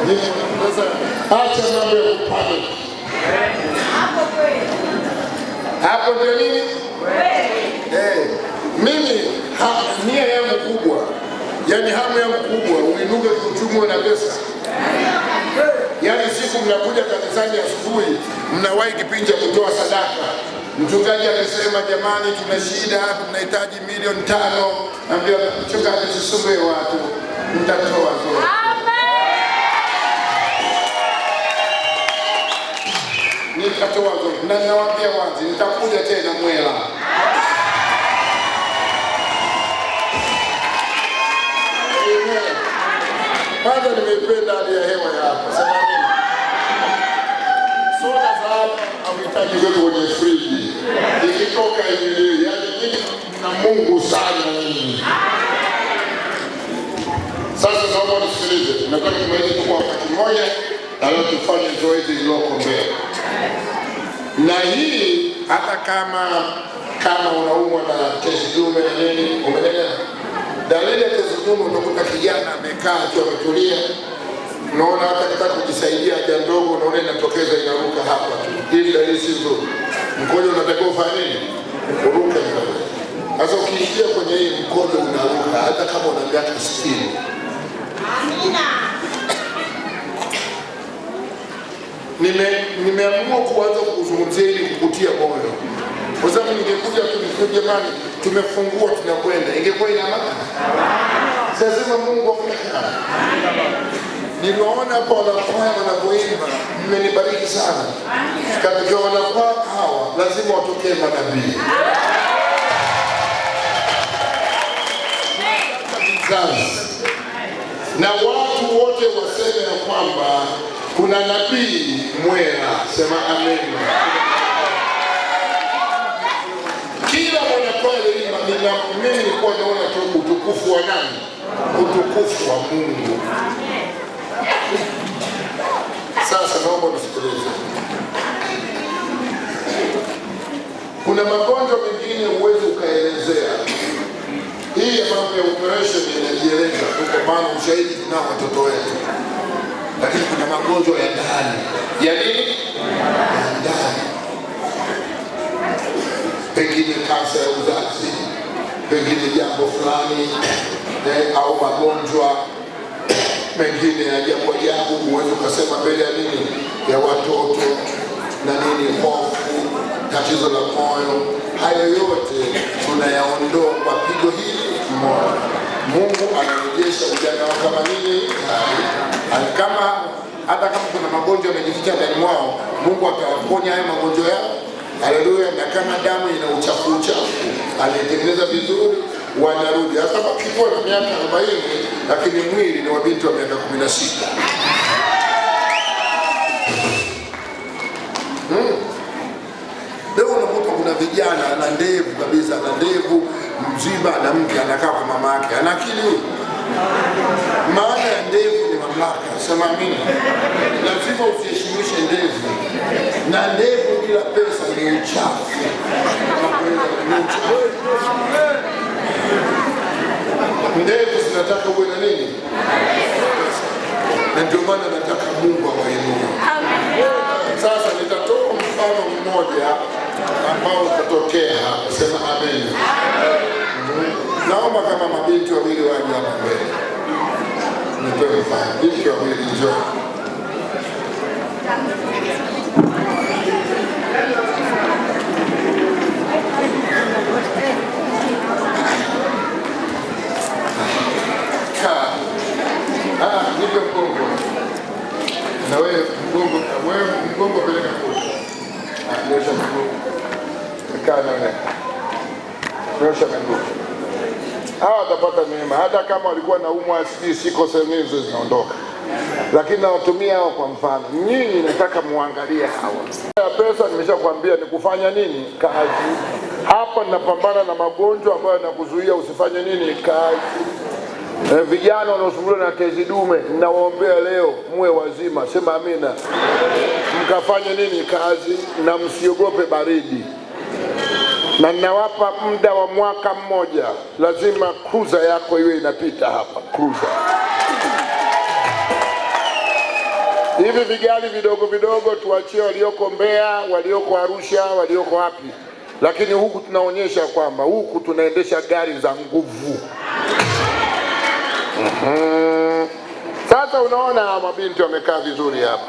Sasa acha mambo ya kupanic. Hapo ndio nini? Mimi nia yangu kubwa, yani hamu yangu kubwa uinuke kiuchumi na pesa. Yani siku mnakuja kanisani asubuhi, mnawahi kipindi cha kutoa sadaka. Mchungaji akisema jamani, tuna shida hapa, tunahitaji milioni 5. Ambia mchungaji, usisumbue watu, mtatoa zote. Nitatoa zote. Na nawaambia wazi, nitakuja tena Mwela. Kwanza nimeipenda hali ya hewa ya hapa. Sema nini? Soda za hapa hauhitaji zote kwenye friji. Ikitoka hivi, yani mimi na Mungu sana mimi. Sasa naomba nisikilize. Nataka tumalize kwa wakati mmoja, alafu tufanye zoezi lililoko mbele. Na hii hata kama unaumwa na tezi dume na nini, umeelewa? Dalili ya tezi dume unakuta kijana amekaa tu ametulia. Unaona hata kitaka kujisaidia haja ndogo, unaona inatokeza inaruka hapa tu. Hili dalili si nzuri. Mkojo unatakiwa ufanye nini? Uruke mkojo. Sasa ukiingia kwenye hii mkojo unaruka hata kama una miaka 60. Amina. Nimeamua kuanza kuzungumzia ili kukutia moyo. Kwa sababu ningekuja tu jamani, tumefungua tunakwenda, ingekuwa ina maana. Sasa Mungu afunike. Nimeona hapo wanakwaya wanavyoimba, mmenibariki sana. Katika wanakwaya hawa lazima watokee manabii. Na watu wote waseme ya kwamba kuna nabii Mwela. Sema amen. Kila mwanakwaya mimi nilikuwa naona tu utukufu wa nani? Utukufu wa Mungu. Sasa naomba nisikilize. Kuna magonjwa mengine huwezi ukaelezea. Hii ya mambo ya operation inajieleza kwa maana ushahidi tunao watoto wetu. Lakini kuna magonjwa ya ndani. Ya nini? Ya ndani. Pengine kansa ya uzazi, pengine jambo fulani, au magonjwa mengine ya ajabu, huwezi ukasema mbele ya nini? Ya watoto na nini, hofu, tatizo la moyo. Hayo yote tunayaondoa kwa pigo hili moja. Mungu anarejesha ujana wao kama nini? Hata kama kuna magonjwa yamejificha ndani mwao, Mungu atawaponya hayo magonjwa yao. Haleluya. Na kama damu ina uchafu, alitengeneza vizuri, wanarudi. Hata wakikuwa na miaka 40, lakini mwili ni wa binti wa miaka 16. Leo unakuta kuna vijana ana ndevu kabisa, ana ndevu mzima na mke anakaa kwa mama yake. Ana akili. Maana ya ndevu ni mamlaka. Sema amini. Lazima usiheshimishe ndevu. Na ndevu bila pesa ni uchafu. Ndevu zinataka uwe na nini? Na ndio maana nataka Mungu awainue. Sasa nitatoa mfano mmoja ambao utatokea hapa. Sema amen. Naomba kama mabinti wawili waje hapa mbele. Nitoe mfano. Binti wawili njoo. Nipe mgongo. Na wewe mgongo peleka kule. Nyosha mgongo. Kaa na wewe. Nyosha mgongo. Hawa watapata neema. Hata kama walikuwa na umwa siko sehemu hizo zinaondoka. Lakini nawatumia hao kwa mfano. Nyinyi nataka muangalie hawa. Ya pesa nimeshakwambia ni kufanya nini? Kazi. Hapa ninapambana na magonjwa ambayo yanakuzuia usifanye nini? Kazi. Vijana wanaosumbuliwa na tezi dume, ninawaombea leo muwe wazima. Sema amina. Mkafanye nini? Kazi. Na msiogope baridi. Na ninawapa muda wa mwaka mmoja. Lazima cruiser yako iwe inapita hapa. Cruiser. Hivi vigali vidogo vidogo tuachie walioko Mbeya, walioko Arusha, walioko wapi. Lakini huku tunaonyesha kwamba huku tunaendesha gari za nguvu. Sasa unaona mabinti wamekaa vizuri hapa.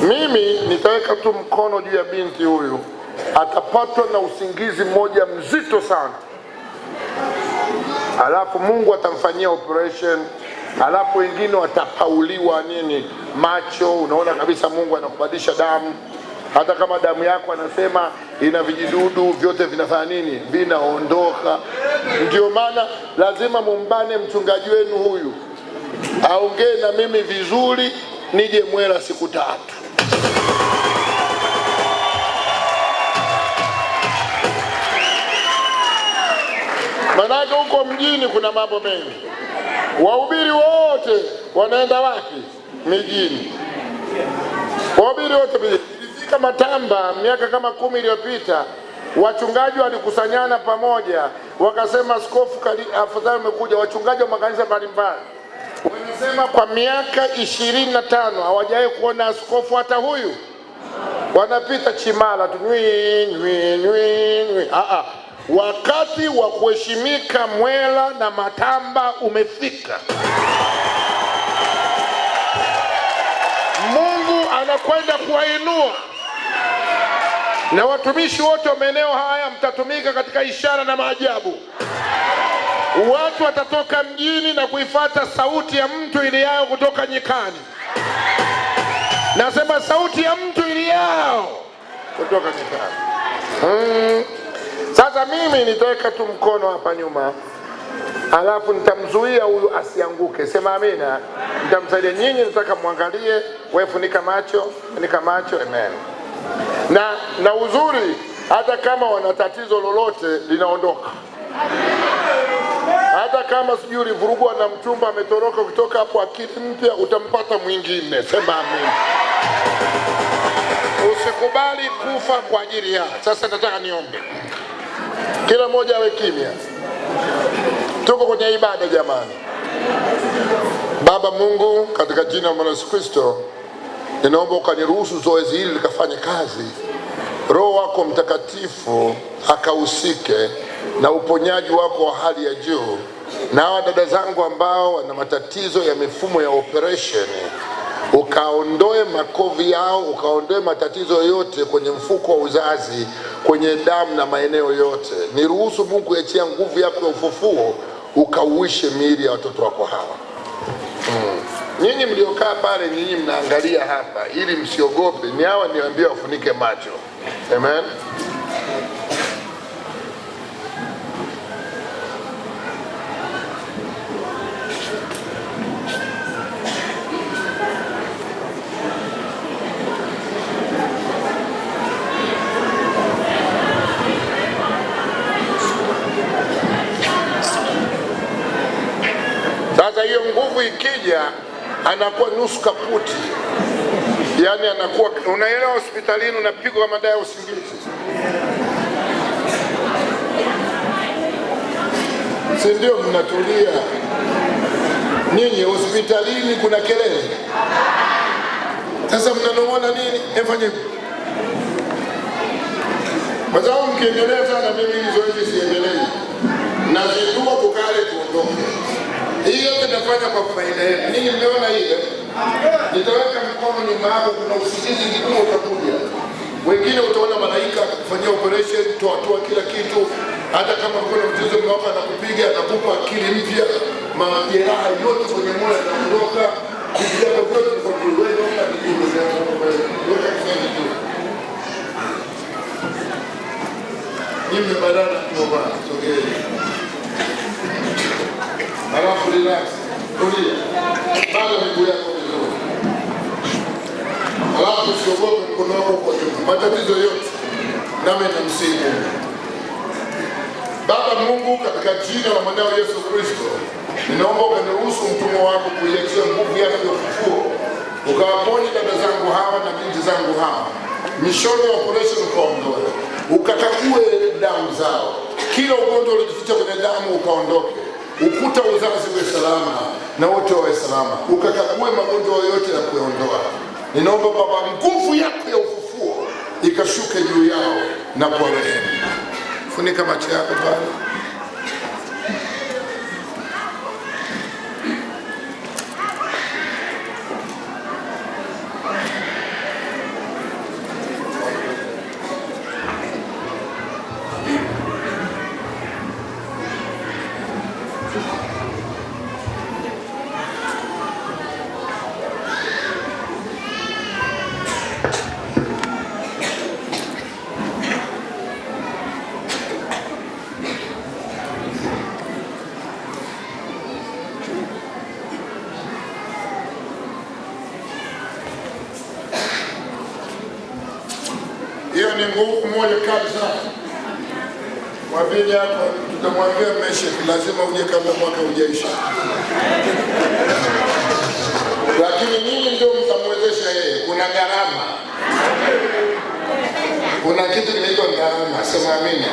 Mimi nitaweka tu mkono juu ya binti huyu, atapatwa na usingizi mmoja mzito sana. Alafu Mungu atamfanyia operation, alafu wengine watapauliwa nini macho. Unaona kabisa Mungu anakubadilisha damu. Hata kama damu yako anasema ina vijidudu, vyote vinafanya nini? Vinaondoka. Ndio maana lazima mumbane mchungaji wenu huyu aongee na mimi vizuri, nije Mwera siku 3. Manake huko mjini kuna mambo mengi. Wahubiri wote wanaenda wapi? Mijini. Wahubiri wote mijini. Ilifika Matamba miaka kama 10 iliyopita, wachungaji walikusanyana pamoja, wakasema askofu afadhali umekuja. Wachungaji wa makanisa mbalimbali wanasema kwa miaka 25 hawajawahi kuona askofu hata huyu. Wanapita Chimala tu wakati wa kuheshimika Mwela na Matamba umefika. Mungu anakwenda kuwainua, na watumishi wote wa maeneo haya mtatumika katika ishara na maajabu. Watu watatoka mjini na kuifuata sauti ya mtu iliao kutoka nyikani. Nasema sauti ya mtu iliao kutoka nyikani. Sasa mimi nitaweka tu mkono hapa nyuma, alafu nitamzuia huyu asianguke. Sema amina. Nitamsaidia. Nyinyi nataka muangalie, wewe funika macho, amen. Na uzuri, hata kama wana tatizo lolote linaondoka. Hata kama sijui ulivurugwa na mchumba ametoroka kutoka hapo, akili mpya utampata mwingine. Sema amina. Usikubali kufa kwa ajili ya. Sasa nataka niombe. Kila mmoja awe kimya. Tuko kwenye ibada jamani. Baba Mungu, katika jina la Mwana Yesu Kristo, ninaomba ukaniruhusu zoezi hili likafanye kazi. Roho wako Mtakatifu akahusike na uponyaji wako wa hali ya juu. Na hawa dada zangu ambao wana matatizo ya mifumo ya operation, ukaondoe makovi yao, ukaondoe matatizo yote kwenye mfuko wa uzazi, kwenye damu na maeneo yote. Niruhusu Mungu achia nguvu yako ya ufufuo, ukauishe miili ya watoto wako hawa. Nyinyi mliokaa pale, nyinyi mnaangalia hapa, ili msiogope. Ni hawa niwaambia wafunike macho. Amen. Sasa hiyo nguvu ikija, anakuwa nusu kaputi. Yaani anakuwa, unaelewa hospitalini unapigwa madawa ya usingizi. Si ndio mnatulia? Nyinyi hospitalini kuna kelele. Sasa mnanong'ona nini? Efanye. Bazao mkiendelea sana, mimi hizo hizi siendelee. Na zituma tukale tuondoke. Hii yote nafanya kwa faida yetu. Ninyi mmeona hiyo? Nitaweka mkono nyuma yako, kuna usingizi mkubwa utakuja. Wengine utaona malaika kufanyia operation, toa kila kitu. Hata kama kuna mchezo mwaka anakupiga, anakupa akili mpya, majeraha yote kwenye moyo yanaondoka. Kijana wote kwa kuweza na kitu zao yote kufanya tu. Mimi badala kuomba, sogea. Alafu relax, tulia. Bado miguu yako vizuri. Alafu usiogope mkono wako kwa juu. Matatizo yote nami namsifu. Baba Mungu, katika jina la mwanao Yesu Kristo, ninaomba ukaniruhusu mtumwa wako kuiachia nguvu yako ya ufufuo. Ukawaponye dada zangu hawa na binti zangu hawa. Mishono ya operation ukaondoe. Ukakague damu zao. Kila ugonjwa uliojificha kwenye damu ukaondoke. Ukuta uzazi uwe salama na wote wawe salama. Ukakague magonjwa yote na kuondoa. Ninaomba Baba, nguvu yako ya ufufuo ikashuke juu yao na kwa rehema. Funika macho yako pale. Hiyo ni nguvu moja kali sana. Kwa vile hapa tutamwambia Meshek lazima uje kabla mwaka hujaisha. Lakini ninyi ndio mtamwezesha yeye. Kuna gharama. Kuna kitu kinaitwa gharama. Sema amina.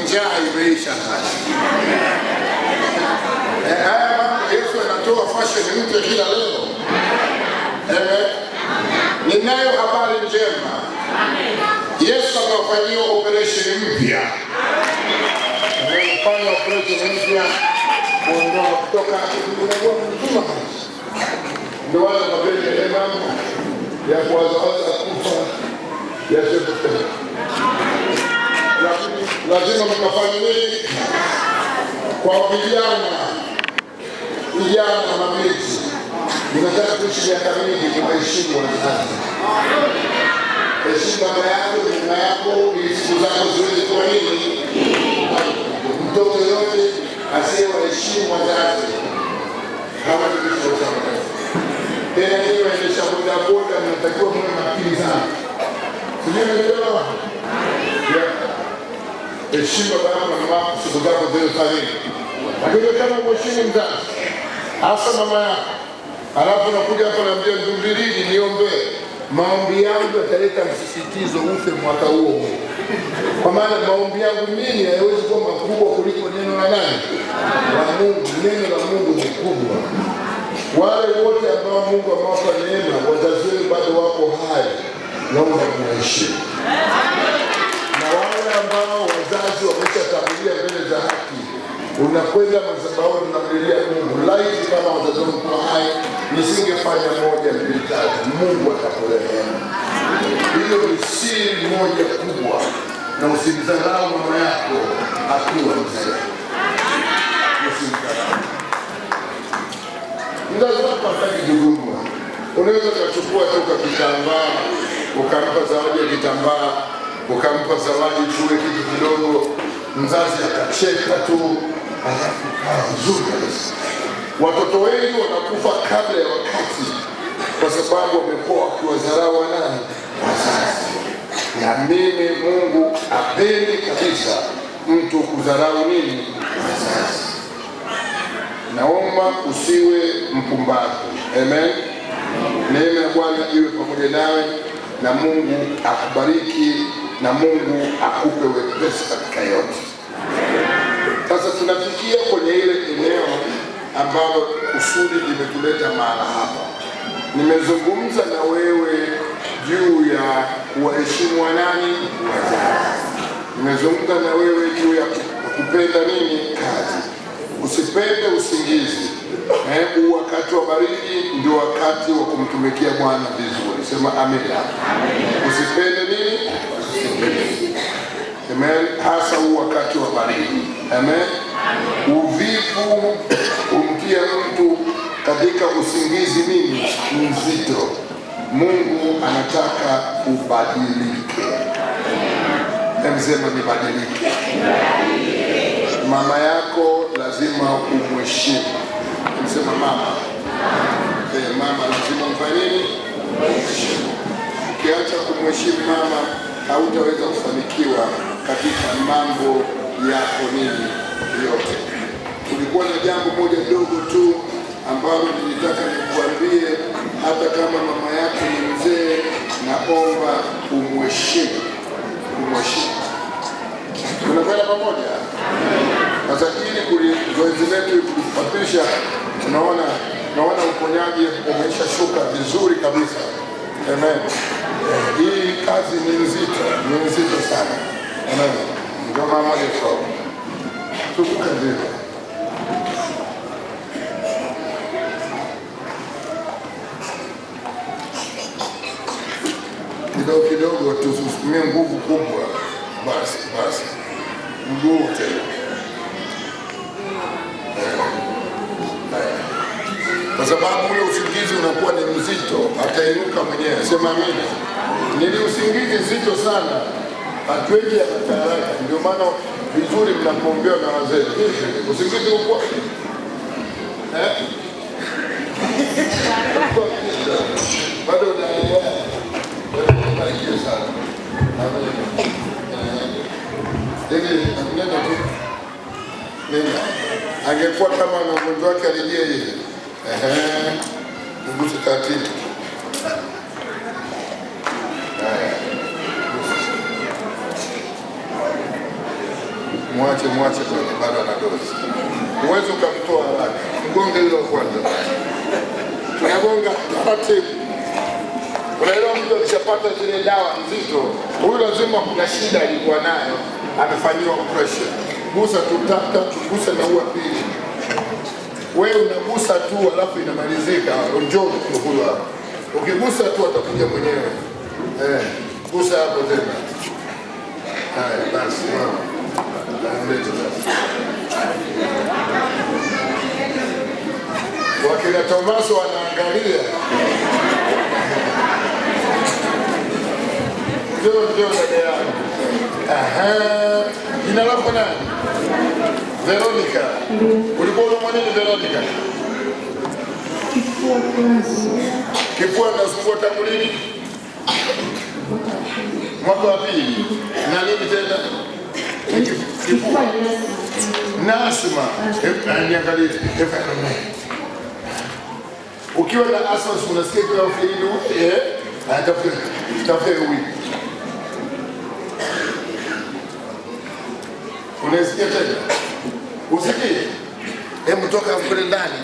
Njaa imeisha sasa. Yesu anatoa fashion mpya kila leo. Ninayo habari njema. Yesu amefanyia operation mpya. Amefanya operation mpya kuondoa kutoka kwa mzima. Ndio wale mabele ya mama ya kuwaza kufa ya shetani. Lazima mkafanye nini? Kwa vijana na mabinti, unataka kuishi miaka mingi, kuheshimu wazazi. Heshimu baba yako, mama yako, ili siku zako ziweze kuwa nini? Mtoto yote asiyewaheshimu wazazi hawezi kuishi wazazi. Tena hiyo endesha bodaboda, mnatakiwa mwe makini sana. Sijui unaelewa? Heshima baba na mama siku zako zile fanyeni. Lakini kama mheshimu mzazi, hasa mama yako, alafu nakuja hapa naambia Ndumbiriji niombee, maombi yangu yataleta msisitizo ufe mwaka huo. Kwa maana maombi yangu mimi hayawezi kuwa makubwa kuliko neno la nani? La Mungu. Neno la Mungu ni kubwa. Wale wote ambao Mungu amewapa neema, wazazi wenu bado wako hai, naomba muheshimu. Ambao wazazi wameshatangulia mbele za haki, unakwenda madhabahuni unamlilia Mungu, laiti kama wazazi wangu kwa hai nisingefanya 1, 2, 3, Mungu atakurehemu. Hiyo ni siri moja kubwa, na usimdharau mama yako akiwa mzee. Usimdharau. Mzazi wako hataki jukumu. Unaweza kuchukua toka kitambaa, ukampa zawadi ya kitambaa, ukampa zawadi chue kitu kidogo, mzazi akacheka tu, alafu kaa vizuri kabisa. Watoto wengi wanakufa kabla ya wakati kwa sababu wamekuwa wakiwadharau nani? Wazazi. Na mimi Mungu apendi kabisa mtu kudharau nini? Wazazi. Naomba usiwe mpumbavu. Amen. Neema ya Bwana iwe pamoja nawe, na Mungu akubariki, na Mungu akupe wepesi katika yote. Sasa tunafikia kwenye ile eneo ambalo kusudi limetuleta mahala hapa. Nimezungumza na wewe juu kuwaheshimu nani? Wazazi. Nimezungumza na wewe juu ya kupenda nini? Kazi. Usipende usingizi. Huu wakati wa baridi ndio wakati wa kumtumikia Bwana vizuri. Sema amina. Usipende nini? Usingizi. Amen. Hasa huu wakati wa baridi. Amen. Uvivu umtia mtu katika usingizi nini? Mzito. Mungu anataka ubadilike. Msema nibadilike. Mama yako lazima umheshimu. Msema mama. Mama lazima umfanye nini? Umheshimu. Ukiacha kumheshimu mama, hautaweza kufanikiwa katika mambo yako nini yote. Kulikuwa na jambo moja dogo tu ambalo nilitaka nikuambie, hata kama mama yako ni mzee, naomba umheshimu. Umheshimu. Tunakwenda pamoja. Sasa ili zoezi letu kulipatisha, tunaona uponyaji umesha shuka vizuri kabisa. Amen. Hii kazi ni nzito sana. Amen. Ndio mama yetu. Tukukaze. Kidogo tusitumie nguvu kubwa. Basi. Mguu tena. Kwa sababu ule usingizi unakuwa ni mzito, atainuka mwenyewe. Sema amina. Nili usingizi nzito sana, hatueji ya mataraka. Ndio maana vizuri mnapoombewa na wazee. Usingizi uko bado unaelewa. Barikiwe sana. Nenda tu. Nenda. Angekuwa kama na mgonjwa wake alijia hivi. Mguse taratibu. Mwache kwenye bado ana dozi. Uweze ukamtoa haraka. Mgonge hilo kwanza. Tunagonga taratibu. Unaelewa, mtu akishapata zile dawa nzito, huyu lazima kuna shida alikuwa nayo, amefanyiwa operation. Gusa tu tata, gusa na ua pili. Wewe unagusa tu alafu inamalizika. Njoo huyu hapa. Ukigusa tu atakuja mwenyewe. Gusa hapo tena. Haya basi mama. Ndio sasa. Wakina Tomaso wanaangalia. Ndio dada yangu. Jina lako nani? Veronica. Ulikuwa unamwona ni Veronica? Kifua kinasumbua tangu lini? Mwaka wa pili. Na nini tena? Kifua. Na asma. Niangalie. Ukiwa na asma unasikia kwa fili atafuta wiki. Unasikia tena? Usikie? Hebu toka kule ndani,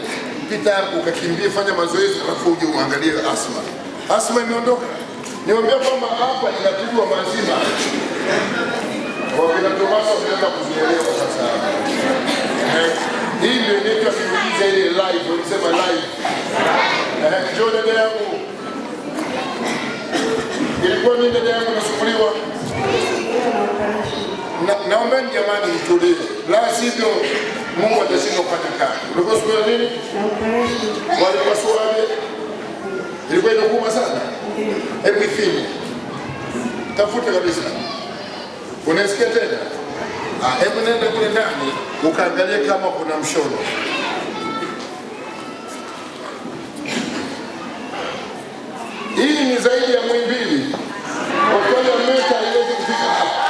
pita hapo ukakimbia, fanya mazoezi alafu uje uangalie asma. Asma imeondoka. Niambia kwamba hapa inatibwa mazima. Wakina Tomaso wanaweza kuzielewa sasa. Hii ndio inaitwa miujiza ile live, ulisema live. Njoo dada yangu. Ilikuwa nini dada yangu nasumbuliwa? Naombeni jamani mtulie. La sivyo Mungu atashindwa kufanya kazi. Ulikuwa siku nini? Walipasuaje? Ilikuwa inakuuma sana? Hebu ifinye. Tafuta kabisa. Unasikia tena? Hebu nenda kule ndani ukaangalia kama kuna mshono. Hii ni zaidi ya Muhimbili. Hospitali ya Meta haiwezi kufika hapa.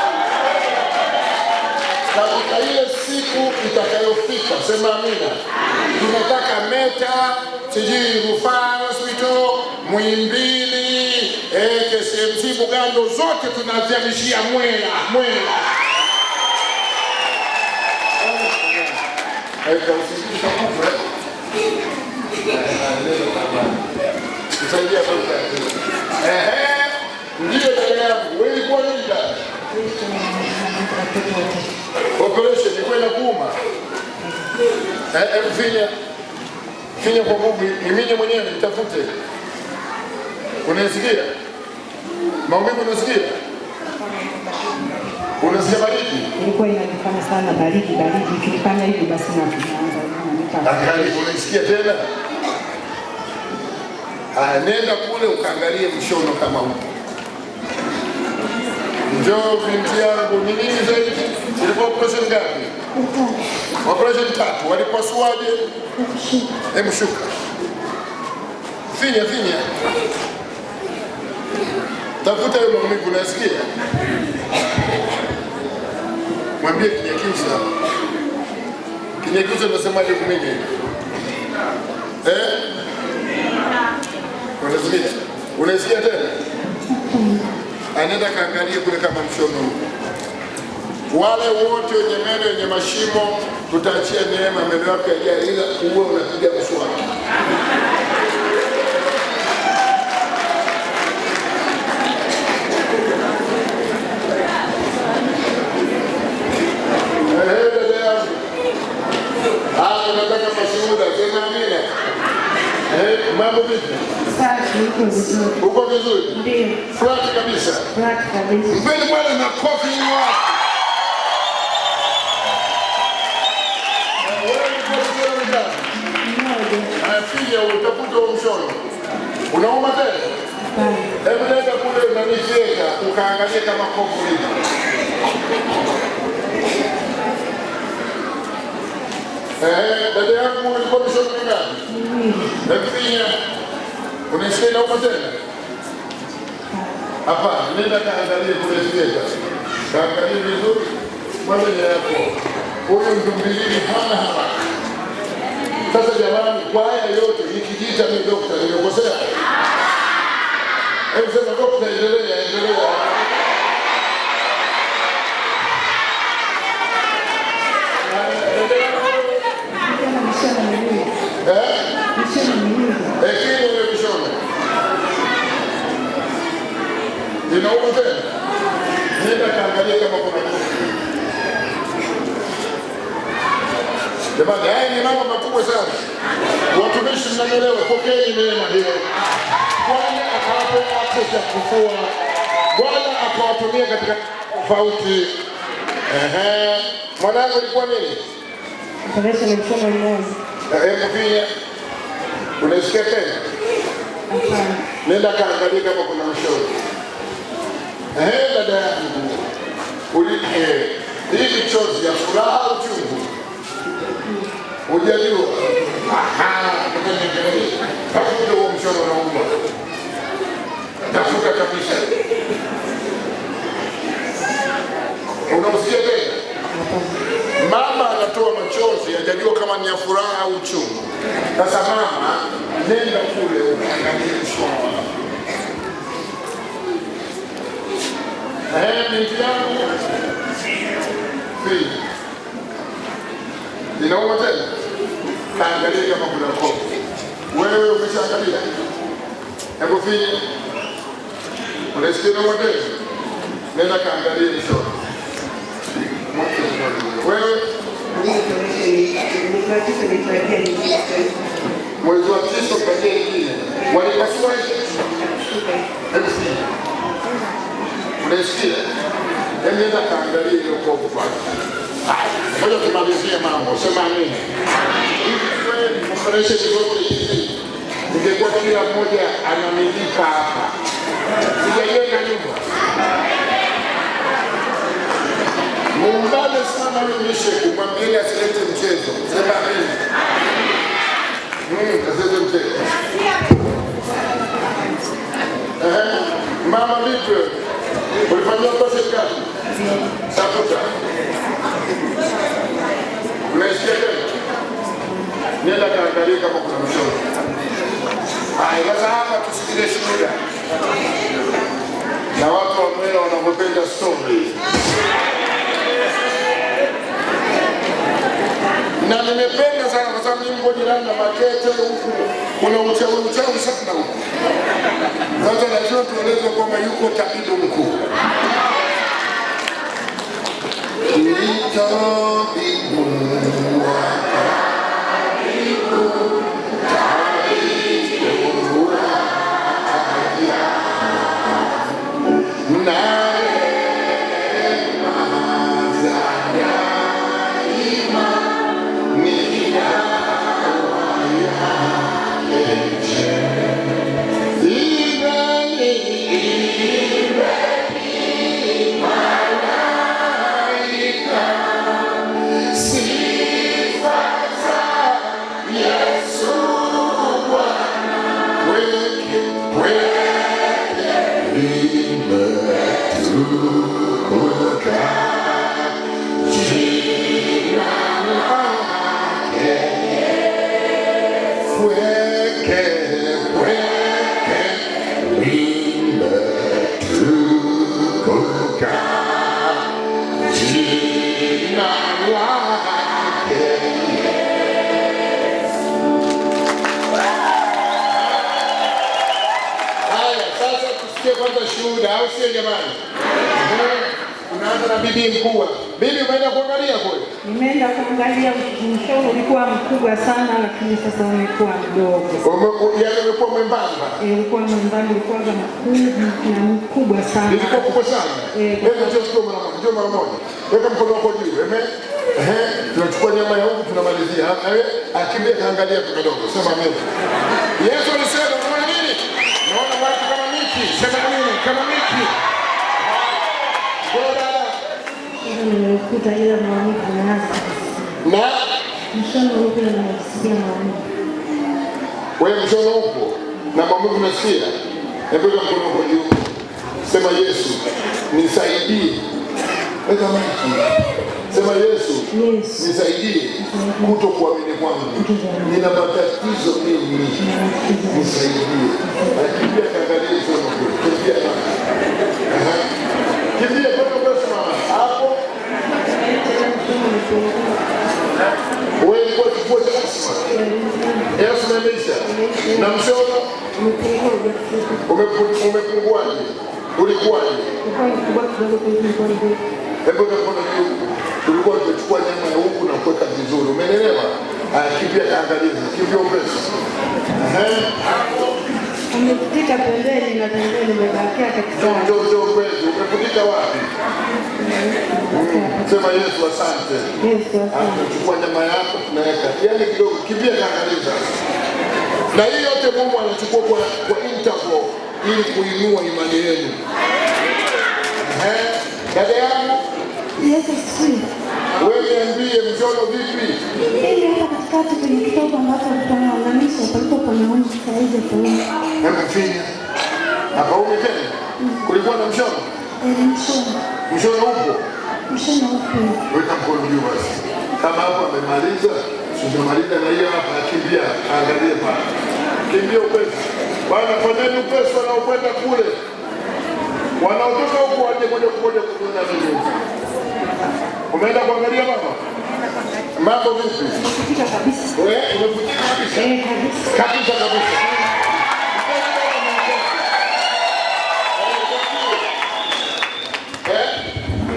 Katika ile siku itakayofika, sema amina. Tunataka Meta, sijui Rufaa Hospital, Muhimbili, KCMC, Bugando, zote tunazihamishia Mwela. Tusaidia kwa ndio dada. Operation ilikuwa inakuuma. Finya kwa nguvu, iminye mwenyewe nitafute. Unasikia? Maumivu unasikia? Unasikia baridi? Ilikuwa inanifanya sana baridi. Ikifanya hivi basi na tunaanza. Unasikia tena? Nenda kule ukaangalie mshono kama upo. Njoo binti yangu, ni nini zaidi? Ilikuwa operation ngapi? Operation 3. Walipasuaje? Shuka. Finya. Tafuta hiyo maumivu, unasikia? Mwambie Kinyakyusa. Kinyakyusa unasemaje kumenya? Unasikia tena? Anaenda kaangalie kule kama mshono. Wale wote wenye meno yenye mashimo tutaachia neema meno yako yajae, ila uwe unapiga mswaki. Nataka mashuhuda, sema amina. Mambo vipi? Safi, uko vizuri? Ndio. Flat kabisa. Mpeni Bwana na kofi wako. Afia utakuta mshono. Unauma tena? Hebu nenda kule unanifeka ukaangalia kama kofu hili. Dada yangu ulikuwa mshono ngapi? Afia unasikia inauma tena? Hapana, nenda kaangalie kule feka. Kaangalie vizuri. Mwambie yako. Huyu mtumbilili hana haraka. Sasa jamani, kwa haya yote nikijiita mimi daktari nimekosea? Hebu sema daktari, endelea. Inauma tena? Nenda kaangalia kama kuna kitu. Jamani, haya ni mambo makubwa sana. Watumishi mnanielewa, pokeeni neema hiyo. Bwana akawapa access ya kufua. Bwana akawatumia katika tofauti. Mwanangu ilikuwa nini? Operation ya mshono mmoja. Pia. Unasikia tena? Hapana. Nenda kaangalia kama kuna mshono. Dada yangu. Hii chozi ya furaha au chungu? Hujajua? Tafuta huo mshono unauma. Tafuta kabisa. Unausikia tena? Mama anatoa machozi, hajajua kama ni ya furaha au chungu. Sasa mama, nenda kule ukaangalie mshono. Binti yangu. Inauma tena? Kaangalia kama kuna kofu. Wewe umeshaangalia? Hebu finya. Unasikia inauma tena? Nenda kaangalia mshono. Wewe? Mwezi wa 9 kwa nyingine. Walipasuaje? Hebu finya. Unasikia? Nenda kaangalia ile kofu kwanza. Ngoja tumalizie mambo, sema nini? Operation zote hizi ingekuwa kila mmoja anamilika hapa. Sijajenga nyumba. Muungane sana mwishe kumwambia asilete mchezo. Sema nini? Asilete mchezo. Mama vipi? Ulifanyia kazi gani? Tafuta. Unasikia tena? Nenda kaangalia kama kuna mshono. Sasa hapa tusikile shuhuda. Na watu wa Mwera wanapopenda story. Na nimependa sana kwa sababu mimi mko jirani na Makete huku. Kuna uchawi sana huku. Sasa najua tueleze kwamba yuko tabibu mkuu. Kwanza shuhuda au sio jamani? Unaanza na bibi mkubwa. Bibi umeenda kuangalia kule? Nimeenda kuangalia, mshono ulikuwa mkubwa sana lakini sasa umekuwa mdogo. Yaani umekuwa mwembamba. Ulikuwa mwembamba, ulikuwa mkubwa sana. Ilikuwa kubwa sana. Hebu njoo mara moja. Weka mkono wako juu. Tunachukua nyama ya huku tunamalizia. Akimbia kaangalia kidogo. Sema amen. Yesu alisema unaona nini? Naona watu kama miti. Sema nini? Kama miti. Kwa dada. Nimekuta ila maumivu yanaanza. Na mshono upo na nasikia maumivu. Wewe mshono upo na maumivu unasikia? Hebu weka mkono wako juu. Sema Yesu, nisaidie. Weka maiki. Sema Yesu, nisaidie kutokuamini kwangu. Nina matatizo mimi. Nisaidie. Akimbia kaangalia hizo mambo. Kimbia. Kimbia kwa mama. Hapo. Wewe kwa kifua cha asma. Yesu ameisha. Na mshono umepunguaje? Ulikuwaje? Hebu kwa juu. Tulikuwa tunachukua nyama ya huku na kuweka vizuri. Umeelewa? Kimbia kaangalia. Kimbia upesi. Umefutika pembeni na pembeni umebakia katikati. Ndio kweli. Umefutika wapi? Sema Yesu asante. Yesu asante. Tunachukua nyama yako tunaweka. Yaani kidogo kimbia kaangalia. Na hiyo yote Mungu anachukua kwa interval ili kuinua imani yenu. Dada yangu. Yesu asifiwe. Wewe niambie mshono vipi? Ile hapa katikati kwenye kitovu ambapo tunaanganisha palipo panaona saizi kwa. Hebu finya. Hapa tena. Kulikuwa na mshono? Mshono. Mshono upo? Mshono upo. Weka mkono juu basi. Kama hapo amemaliza, tunamaliza na hiyo hapa kimbia, angalie pale. Kimbia upesi. Bwana fanyeni upesi wanaokwenda kule. Wanaotoka huko waje moja kwa moja kuona mimi. Umeenda kuangalia baba? Mambo vipi? Umefutika kabisa. Wewe umefutika kabisa? Kabisa kabisa.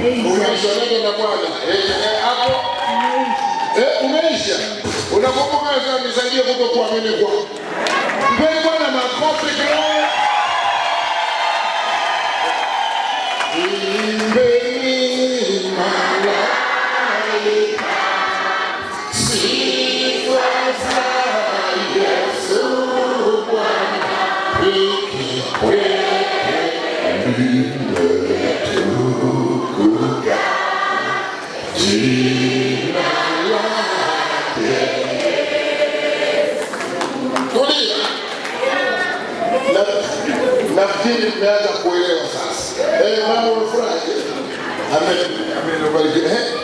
Umeisha nini na Bwana? Hapo? Umeisha. Unakumbuka sasa nisaidie kutokuamini kwako. Mpeni Bwana makofi kelele. Imbeni malaika. Sifa za Yesu Bwana. Limetukuka jina lake. Tulia. Nafikiri tumeanza kuelewa sasa. Mama umefurahi? Amen.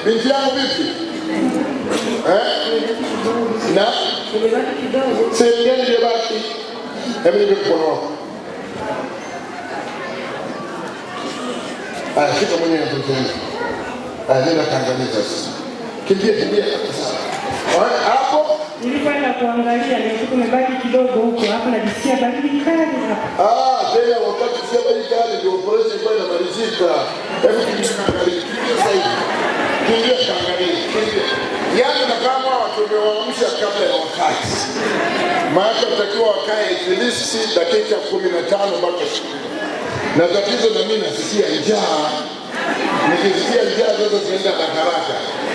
Binti yangu vipi? Na? Sehemu gani iliyobaki? Hebu nipe mkono wako. Shika mwenyewe hapo. Nenda kaangalia sasa. Kimbia sasa. Hapo nilikwenda kuangalia nilikuwa nimebaki kidogo huko hapo najisikia baridi kali hapa. Tena wakati sio baridi kali ndio operation kwa inamalizika. Hebu kimbia kaangalia. Kimbia sasa. Kimbia kaangalia. maana utakiwa wakae at least dakika 15 mpaka 20. Na tatizo na mimi nasikia njaa. Nikisikia njaa zote zinaenda haraka.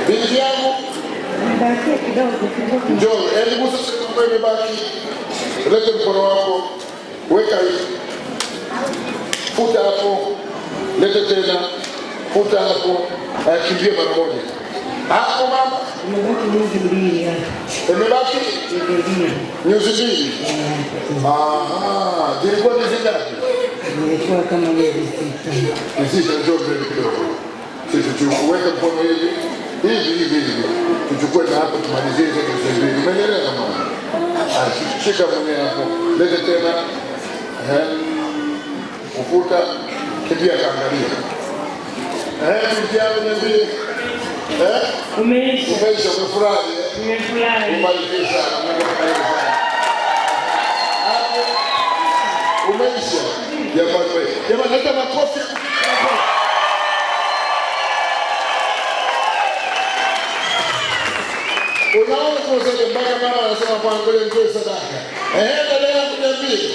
Binti yangu Baki kidogo. njoo, hebu sasa mambo imebaki. Leta mkono wako. Weka hivi. Futa hapo. Leta tena. Futa hapo. Kimbia mara moja. Hapo mama. Imebaki nyuzi mbili hapa. Imebaki nyuzi mbili. Aha, zilikuwa ni ngapi? Imekuwa kama nyuzi 6. Sisi njoo mbele kidogo. Sisi tuweke mkono hivi. Hivi. Tuchukue na hapo tumalizie hizo nyuzi mbili. Umeelewa mama? Shika mwenyewe hapo. Leta tena. Ufuta. Kimbia kaangalia. Mtiani niambie. Umeisha. Umefurahi? Nimefurahi. Ubariki sana. Mungu akubariki sana. Umeisha. Jamani leta makofi. Unaona kwa sababu mpaka mama anasema kwa ngoja nitoe sadaka. Dada yangu niambie.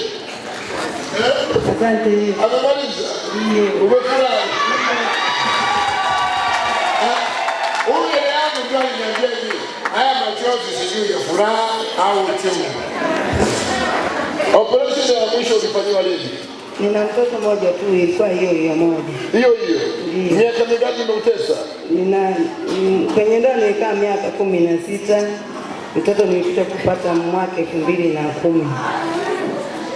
Asante. Amemaliza? Umefurahi? Huyu yangu ndio aliniambia hivi. Haya machozi sijui ya furaha au uchungu. Operation ya mwisho ulifanywa lini? Nina mtoto mmoja tu, ilikuwa hiyo moja. Hiyo. Miaka mingapi umeutesa? Kwenye ndoa nilikaa miaka 16. Mtoto nilikuja kupata mwaka 2010.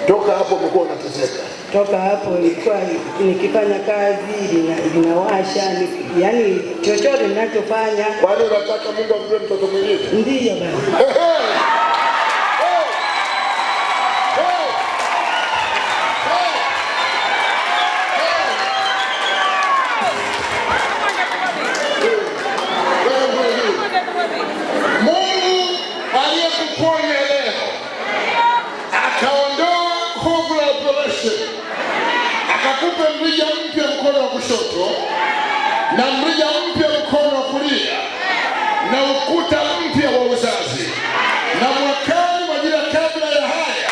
Toka hapo umekuwa unateseka? Toka hapo ilikuwa nikifanya kazi linawasha, yani chochote ninachofanya. Kwani unataka Mungu ampe mtoto mwingine? Ndiyo baba. Mungu aliyekuponya leo akaondoa hofu la operation, akakupa mrija mpya mkono wa kushoto na mrija mpya mkono wa kulia na ukuta mpya wa uzazi, na mwakani majira kabla ya haya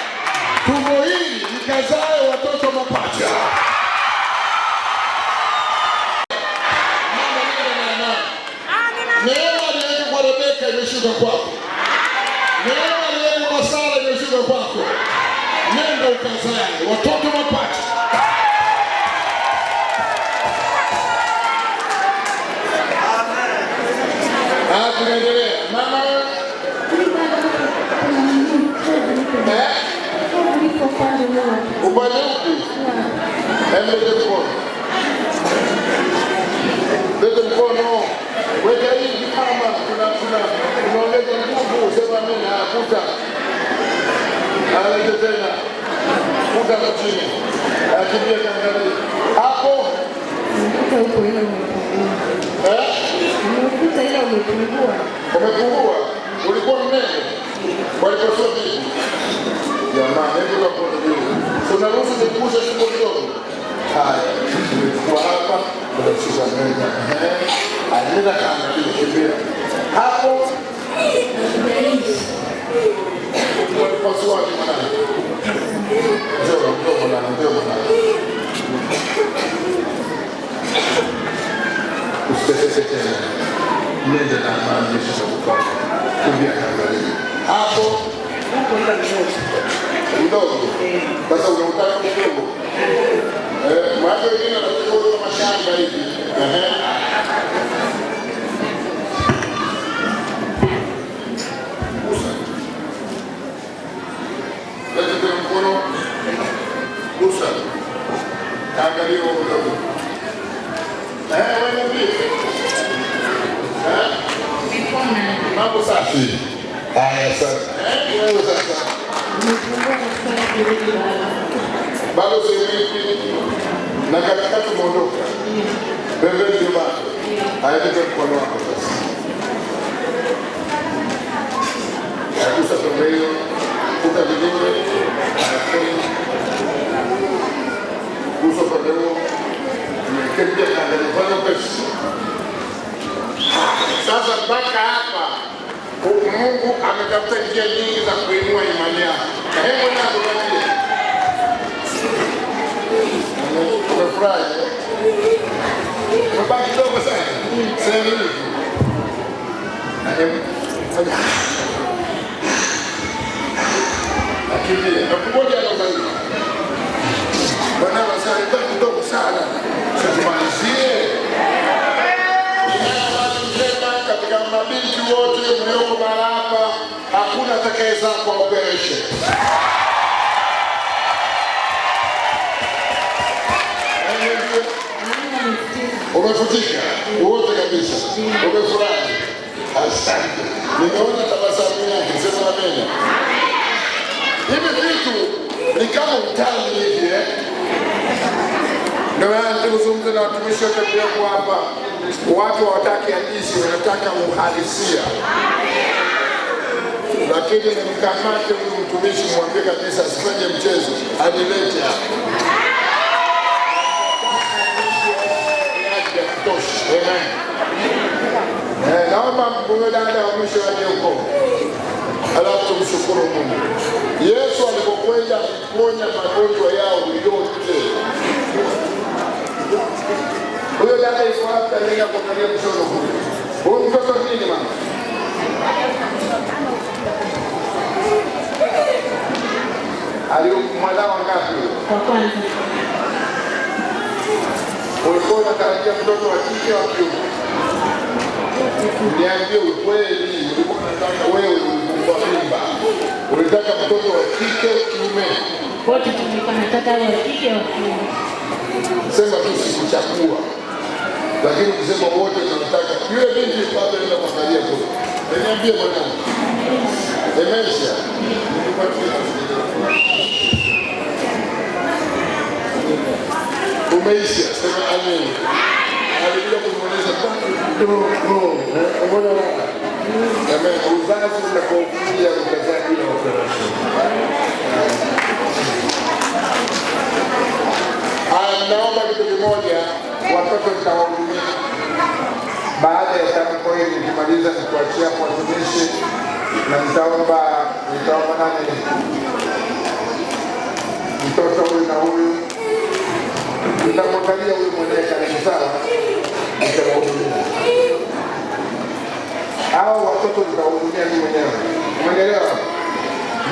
tumbo hili likazae watoto mapacha. Neema aliyeweka kwa Rebeka imeshuka kwako. Neema aliyeweka kwa Sara imeshuka kwako. Nenda ukazae watoto mapacha. Tunaendelea. Mama upande upi? Lete mkono. Lete mkono. Weka hivi kama tunaongeza nguvu. Sema mimi nakuta. Alete tena. Kuta kwa chini. Akimbia kaangalia. Hapo. Ukuta huko ile umepungua. Ukuta ile umepungua. Umepungua? Ulikuwa mnene? Walikosoa vipi? Jamani, hebu kapone vile. Tunaruhusu nikuusha shingo kidogo. Haya, tulikuwa hapa, tunashika meza. Nenda kaangalia kimbia. Hapo. Walipasua kimana. Njoo mwanangu. Usiteseke tena. Nenda na amani Yesu akupata. Kimbia kaangalia. Hapo. Kidogo. Sasa unautaka kidogo. Watu wengine wanachukua mashamba hivi. Leta mkono. Gusa. Angalia kidogo. Wewe vipi? Mambo safi. Haya sasa. Wewe sasa. Bado sisi na katikati muondoka. Pembeni ndio bado. Haya ndio mkono wako sasa. Gusa pembeni. Kuta vizuri. Gusa pembeni. Kimbia kaangalia pesa. Sasa mpaka hapa Mungu ametafuta njia nyingi za kuinua imani yako. Hebu na tuangalie. Umefurahi? Umebaki kidogo sana. Sema hivi. Akimbia. Nakumoja hapo sasa. Bwana wasali kidogo sana. Tumalizie. Katika mabinti wote mlioko mahali hapa, hakuna atakayezaa kwa operation. Umefutika wote kabisa, umefurahi. Asante, nimeona tabasamu yake. Sema amen. Hivi vitu ni kama utani hivi, ndio maana tuzungumze na watumishi wote walioko hapa. Watu hawataki hadithi, wanataka uhalisia. Lakini nimkamate huyu mtumishi, mwambie kabisa asifanye mchezo, anilete hapa. Naomba mpunge dada wa mwisho aje huko. Alafu tumshukuru Mungu. Yesu alipokwenda kuponya magonjwa yao yote. Huyo dada yuko hapa nenda kuangalia mtoto huyu. Huyu mtoto nini mama? Mwanao ngapi? Wa kwanza. Ulikuwa unatarajia mtoto wa kike au wa kiume? Niambie ukweli, ulikuwa unataka wewe ulikuwa mimba. Ulitaka mtoto wa kike au kiume? Wote tulikuwa tunataka wa kike au kiume. Sema tu sikuchagua. Lakini ukisema wote tunataka yule binti pale ndio kuangalia tu. Niambie mwanangu. Dementia. Umeisha, sema amen. Alikuja kumwonyesha mbona baba? Amen. Uzazi unapokuja utazaa bila operation. Naomba kitu kimoja, watoto nitawahudumia. Baada ya tamko hili nikimaliza nikuachia kwa watumishi na nitaomba nani? Mtoto huyu na huyu. Nitamwangalia huyu mwenyewe karibu sana. Nitawahudumia. Hao watoto nitawahudumia mimi mwenyewe. Umeelewa?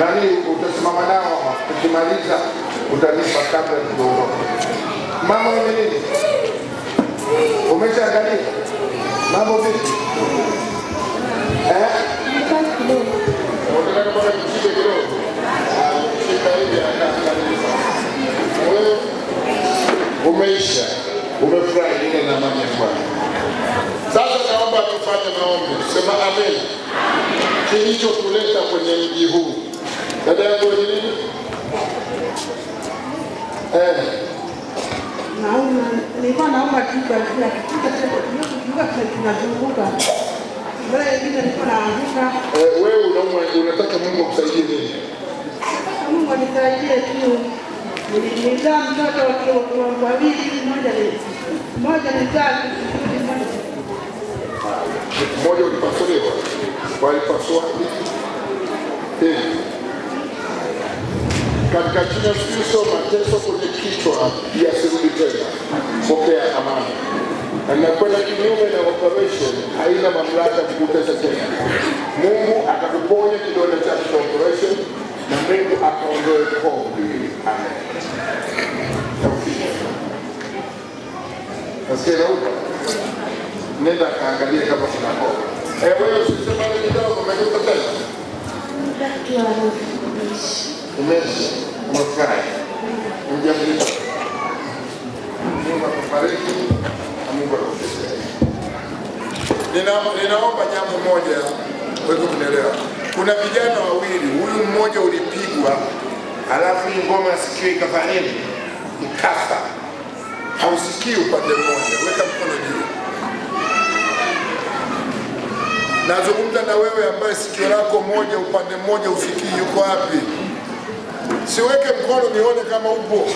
Nani utasimama nao ukimaliza utanipa kabla kidogo. Mama wewe nini? Umeshaangalia? Mambo vipi? Unataka bwana kushike kidogo? Shika hivi akaangalia. Wewe umeisha. Umefurahi ile na amani ya Bwana. Sasa naomba tufanye maombi. Sema amen. Kilichotuleta kwenye mji huu. Dada yangu ni nini? Nilikuwa naomba kitu kila tunazunguka. Bora ingine nilikuwa naanguka. Wewe unaomba unataka Mungu akusaidie nini? Mungu anisaidie tu. Nilizaa mtoto wa wiki moja nizaa. Mmoja ulipasuliwa. Walipasua katika jina la Yesu, mateso kwenye kichwa yasirudi tena. Pokea amani. Na kwenda kinyume na operation haina mamlaka kukutesa tena. Mungu atakuponya kidonda chako cha operation na Mungu akaondoe kombi. Amen. Nasikia huko. Nenda kaangalia kama kuna kombi. Wewe usisema ni kidogo umekuta tena. Umeisha. Umefurahi. Mjamzito. Mungu akubariki na Mungu akutetee. Ninaomba jambo moja wewe kunielewa. Kuna vijana wawili, huyu mmoja ulipigwa, alafu ngoma sikio ikafanya nini? Ikafa. Hausikii upande mmoja. Weka mkono juu. Nazungumza na wewe ambaye sikio lako moja upande mmoja usikii, yuko wapi? Siweke mkono nione kama upo.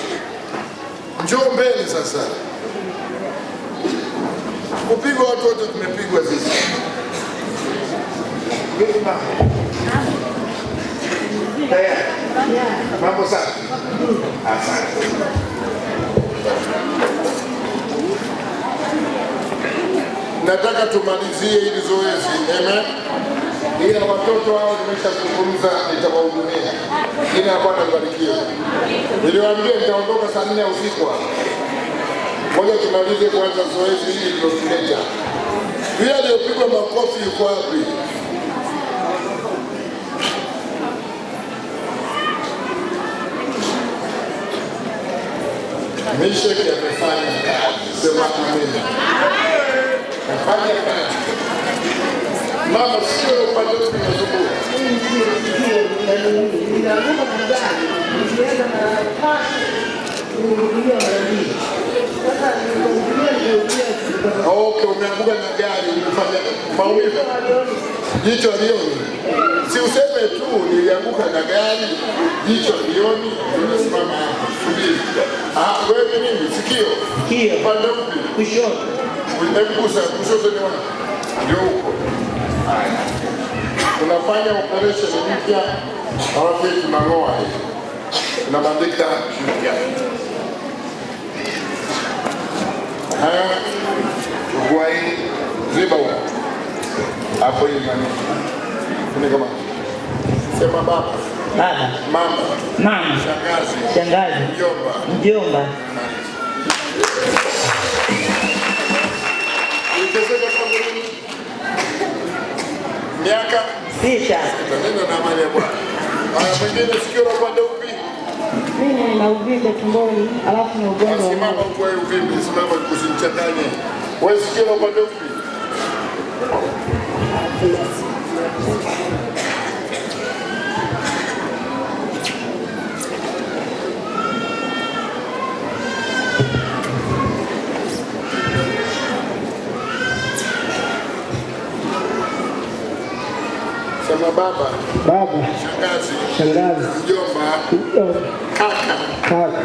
Njoo mbele sasa. Kupigwa watu wote tumepigwa sisi. Vipi mambo? Tayari? Mambo safi? Asante. Nataka tumalizie hili zoezi. Amen. Ila watoto hao nimeshazungumza, nitawahudumia. Jina la Bwana libarikiwe. Niliwaambia nitaondoka saa 4 usiku hapa. Moja tumalize kwanza zoezi hili lilotuleta. Yule aliyopigwa makofi yuko wapi? Meshaki amefanya kazi. Sema amina. Amefanya kazi. Mama sio upande wa kuzunguka. Okay, umeanguka na gari, umefanya maumivu. Jicho lioni. Si useme tu nilianguka na gari, jicho lioni, unasimama hapo. Subiri. Wewe nini? Sikio. Sikio. Pande upi? Kushoto. Unagusa kushoto ni wapi? Ndio huko. Haya. Tunafanya operation mpya, alafu tunang'oa hii. Tunabandika mpya. Haya. Kwa hii ziba huko. Hapo hii nani? Ni kama sema baba. Baba. Mama. Mama. Shangazi. Shangazi. Mjomba. Mjomba. Miaka 6. ndio na amani ya Bwana. Haya, mwingine sikio la upande upi? Mimi nina uvimbe tumboni, alafu na ugonjwa wa Simama huko wewe uvimbe, simama usichanganye. Wewe sikio la upande upi? Sema baba. Baba. Shangazi. Shangazi. Mjomba. Kaka. Kaka.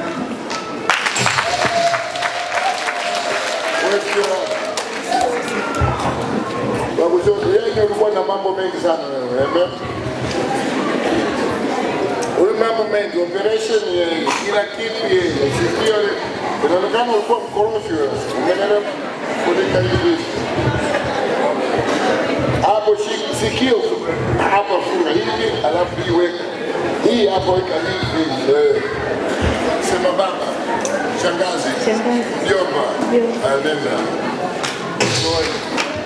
Babu zote, yeye ulikuwa na mambo mengi sana wewe. Amen. Ule mambo mengi, operation yeye, kila kitu yeye. Sikio inaonekana ulikuwa mkorofi wewe. Umeelewa? Kulika hivi. Hapo sikio hapo funga hivi, alafu hii weka. Hii hapo weka hivi. Sema baba. Shangazi. Mjomba. Anenda.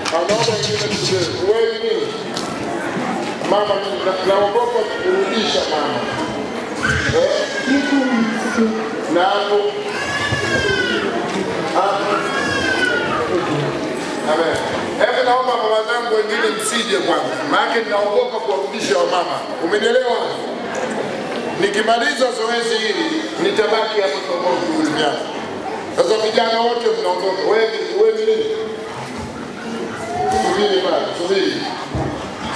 Anaomba ingine kusema. Wewe nini? Mama, naogopa kurudisha mama. Na hapo. Amen. Hebu naomba mama zangu wengine msije kwanza. Maana ninaogopa kuwarudisha wamama. Umenielewa? Nikimaliza zoezi hili nitabaki hapo kwa kuhudumiana. Sasa vijana wote mnaondoka. Wewe ni nini? Subiri bwana,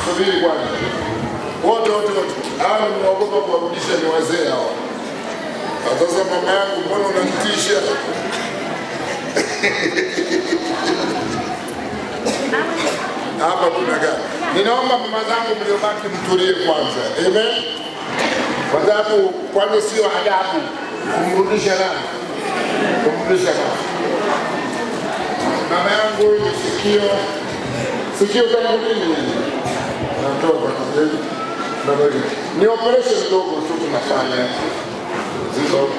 subiri bwana. Wote. Hawa mnaogopa kuwarudisha ni wazee hawa. Sasa mama yangu, mbona unanitisha? Hapa kuna gani? Ninaomba mama zangu mliobaki mtulie kwanza. Amen. Kwa sababu kwanza sio adabu kumrudisha nani? Kumrudisha nani? Mama yangu ni sikio tangu nini? Natoka. Ni operation ndogo tu tunafanya. Ziko.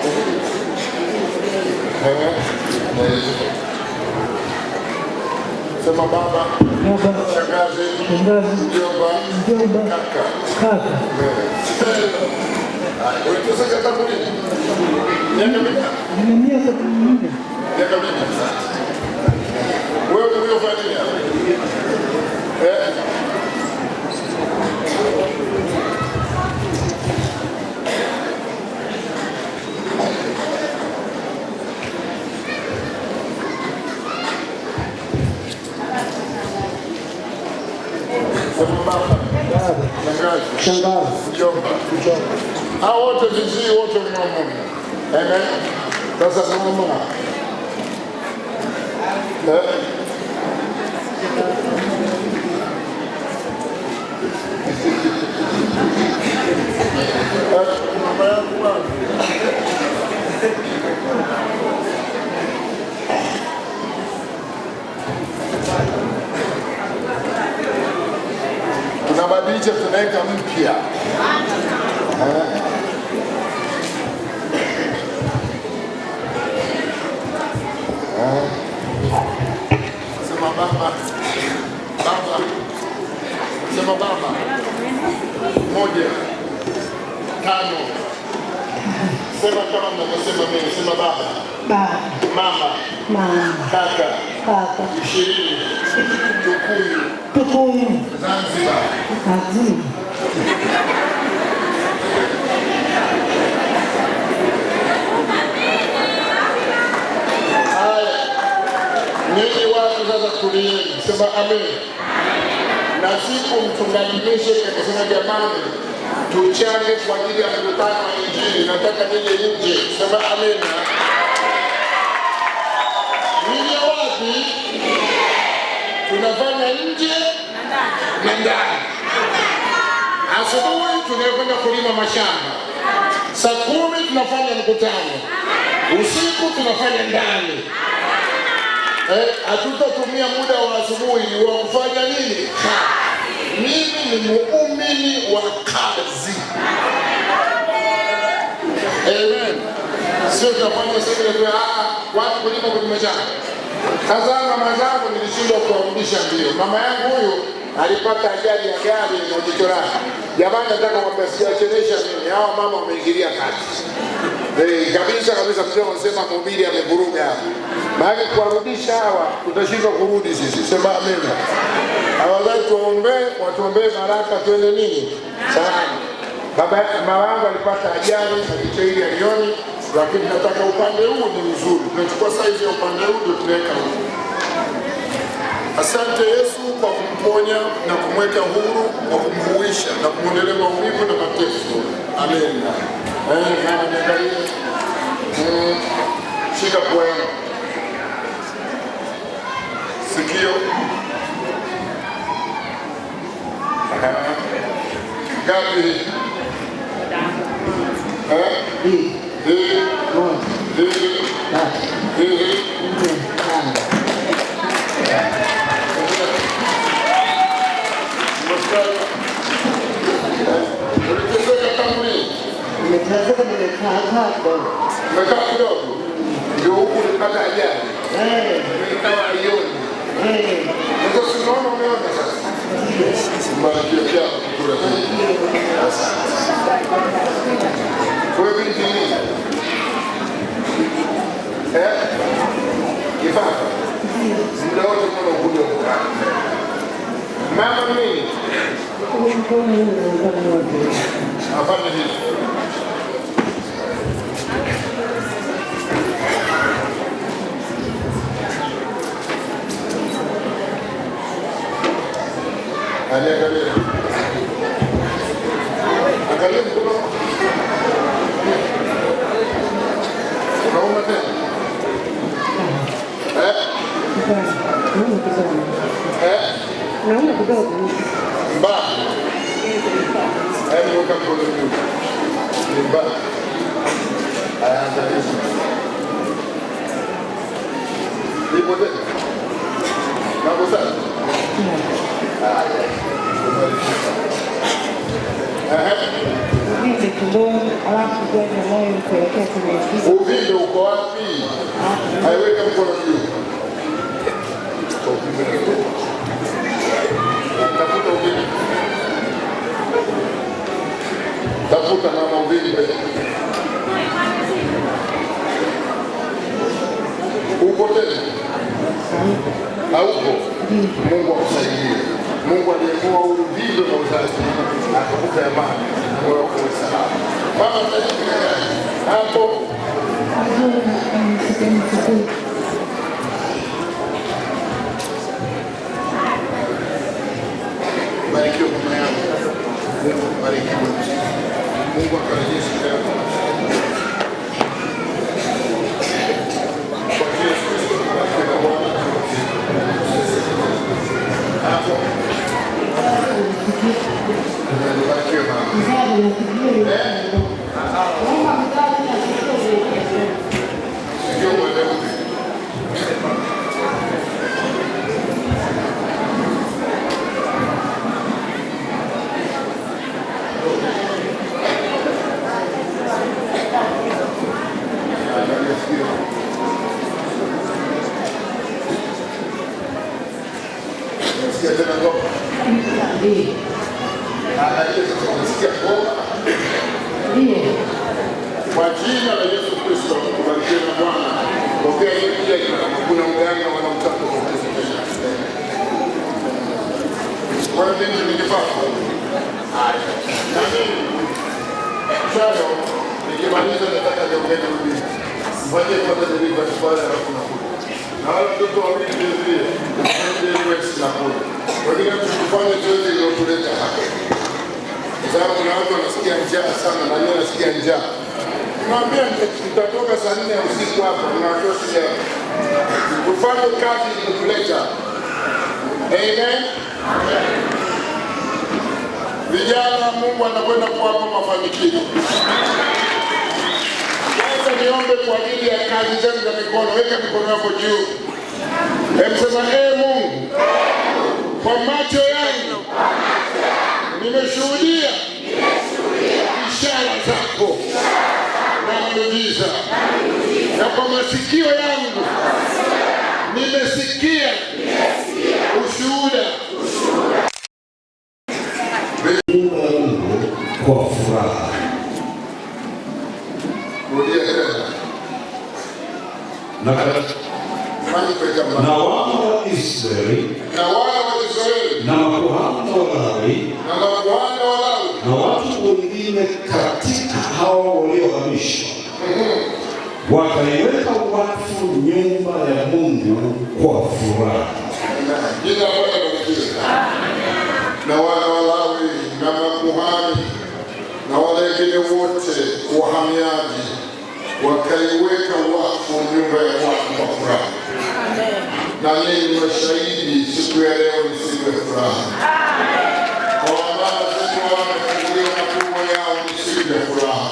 Sema baba. Shangazi. Mjomba. Kaka. Unataka kata kuni? Miaka 14. Miaka mingi sana. Wewe uliofanya nini hapa? Shangazi. Mjomba. Hao wote vizii wote mnaomba. Amen. Sasa mama. tunabadilisha, tunaweka mpya. Sema baba, baba, sema baba. 1, 5. Sema kama mnavyosema mimi, sema baba, Baba. mama, Mama. kaka, Kaka. 20, Tukuyu, Tukuyu. Zanzibar. Azim. Haya, nyinyi watu sasa tulieni, sema amen. Na siku mchungaji Meshek akasema jamani, tuchange kwa ajili ya mkutano wa Injili, nataka nije nje, sema amen. Nije wapi? Tunafanya nje na ndani. Asubuhi tunakwenda kulima mashamba, saa 10 tunafanya mkutano, usiku tunafanya ndani. Hatutatumia muda wa asubuhi wa kufanya nini? Mimi ni muumini wa kazi. Amen. Sio tunafanya sisi tu watu kulima kwenye mashamba. Sasa mama zangu nilishindwa kuwarudisha mbio. Mama yangu huyu alipata ajali ya gari na jicho lake. Jamani, nataka kwamba sijachelesha mimi. Hao mama wameingilia kati. Kabisa mzee anasema mhubiri amevuruga hapa. Maana kuwarudisha hawa tutashindwa kurudi sisi. Sema amen. Hawazai watuombee baraka twende nini? Salama. Mama yangu alipata ajali na jicho hili alioni, lakini nataka upande huu ni mzuri. Tunachukua saizi ya upande huu ndio tunaweka huu. Asante Yesu kwa kumponya na kumweka huru, kwa kumhuisha na kumwondelea maumivu na mateso. Amen. Mama niangalie. Shika pua yangu. Sikio. Gapi? Nimetazama nimekaa kidogo. Umekaa kidogo? Ndio huku ulipata ajali? Ikawa alioni. Sasa unaona, umeona sasa? Mbarikiwe pia kukula hii. Asante. Wewe binti nini? Kifaa. Muda wote kuna ukuja ukutana. Mama nini? Afanye hivi. Angalia. Angalia mkono. Unauma tena? Naona kidogo. Mbaya. Hebu weka mkono juu. Ni mbaya. Angalia. Ipo tena? Mambo sana? Uvimbe tumboni, alafu gari ya moyo kuelekea kwenye figo. Uvimbe uko wapi? Aiweka mkono juu. Tafuta uvimbe. Tafuta mama uvimbe. Uko tena? Hauko? Mungu akusaidie. Mungu aliyekuwa uvimbe na uzazi akakupa amani moyo wako uwe salama. Mama hapo. Barikiwe mama yangu. Mungu barikiwe. Mungu akarejeshe leo. Kwa Yesu Kristo tunapenda Bwana. Hapo. Barikiwe mama. Sio wewe. Unasikia tena ngoma? Ndiyo. Angalia sasa unasikia ngoma? Ndiyo. Kwa jina la Yesu Kristo, kubarikiwa na Bwana. Pokea hiyo pia kuna mganga wanamtaka kutekeleza. Kwa nini nikipata? Haya. Na mimi sasa nikimaliza nataka niongee na mimi. Mfanye kwanza deliver kwa alafu nakuja. Na wale watoto wawili vile ndio nakuja. Wengine tukifanya zoezi ile tuleta hapa. Sababu kuna watu wanasikia njaa sana na mimi nasikia njaa. Naambia nitatoka saa 4 ya usiku hapa na watoto leo. Tufanye kazi iliyotuleta. Amen. Vijana, Mungu anakwenda kuwapa mafanikio. Sasa niombe kwa ajili ya kazi zenu za mikono. Weka mikono yako juu. Sema Mungu, kwa macho yangu nimeshuhudia ishara zako na miujiza, na kwa masikio yangu nimesikia ushuhuda. Kwa furaha. Na wana wa Israeli na makuhani wa Lawi na watu wengine katika hao waliohamishwa wakaiweka wakfu nyumba ya Mungu kwa furaha. Jina la Bwana libarikiwe. Na wana wa Lawi na makuhani na wale wengine wote wahamiaji wakaiweka wakfu nyumba ya Bwana kwa furaha. Na ninyi mashahidi, siku ya leo ni siku ya furaha. Kwa mama zetu wamefunguliwa matumbo yao, ni siku ya furaha.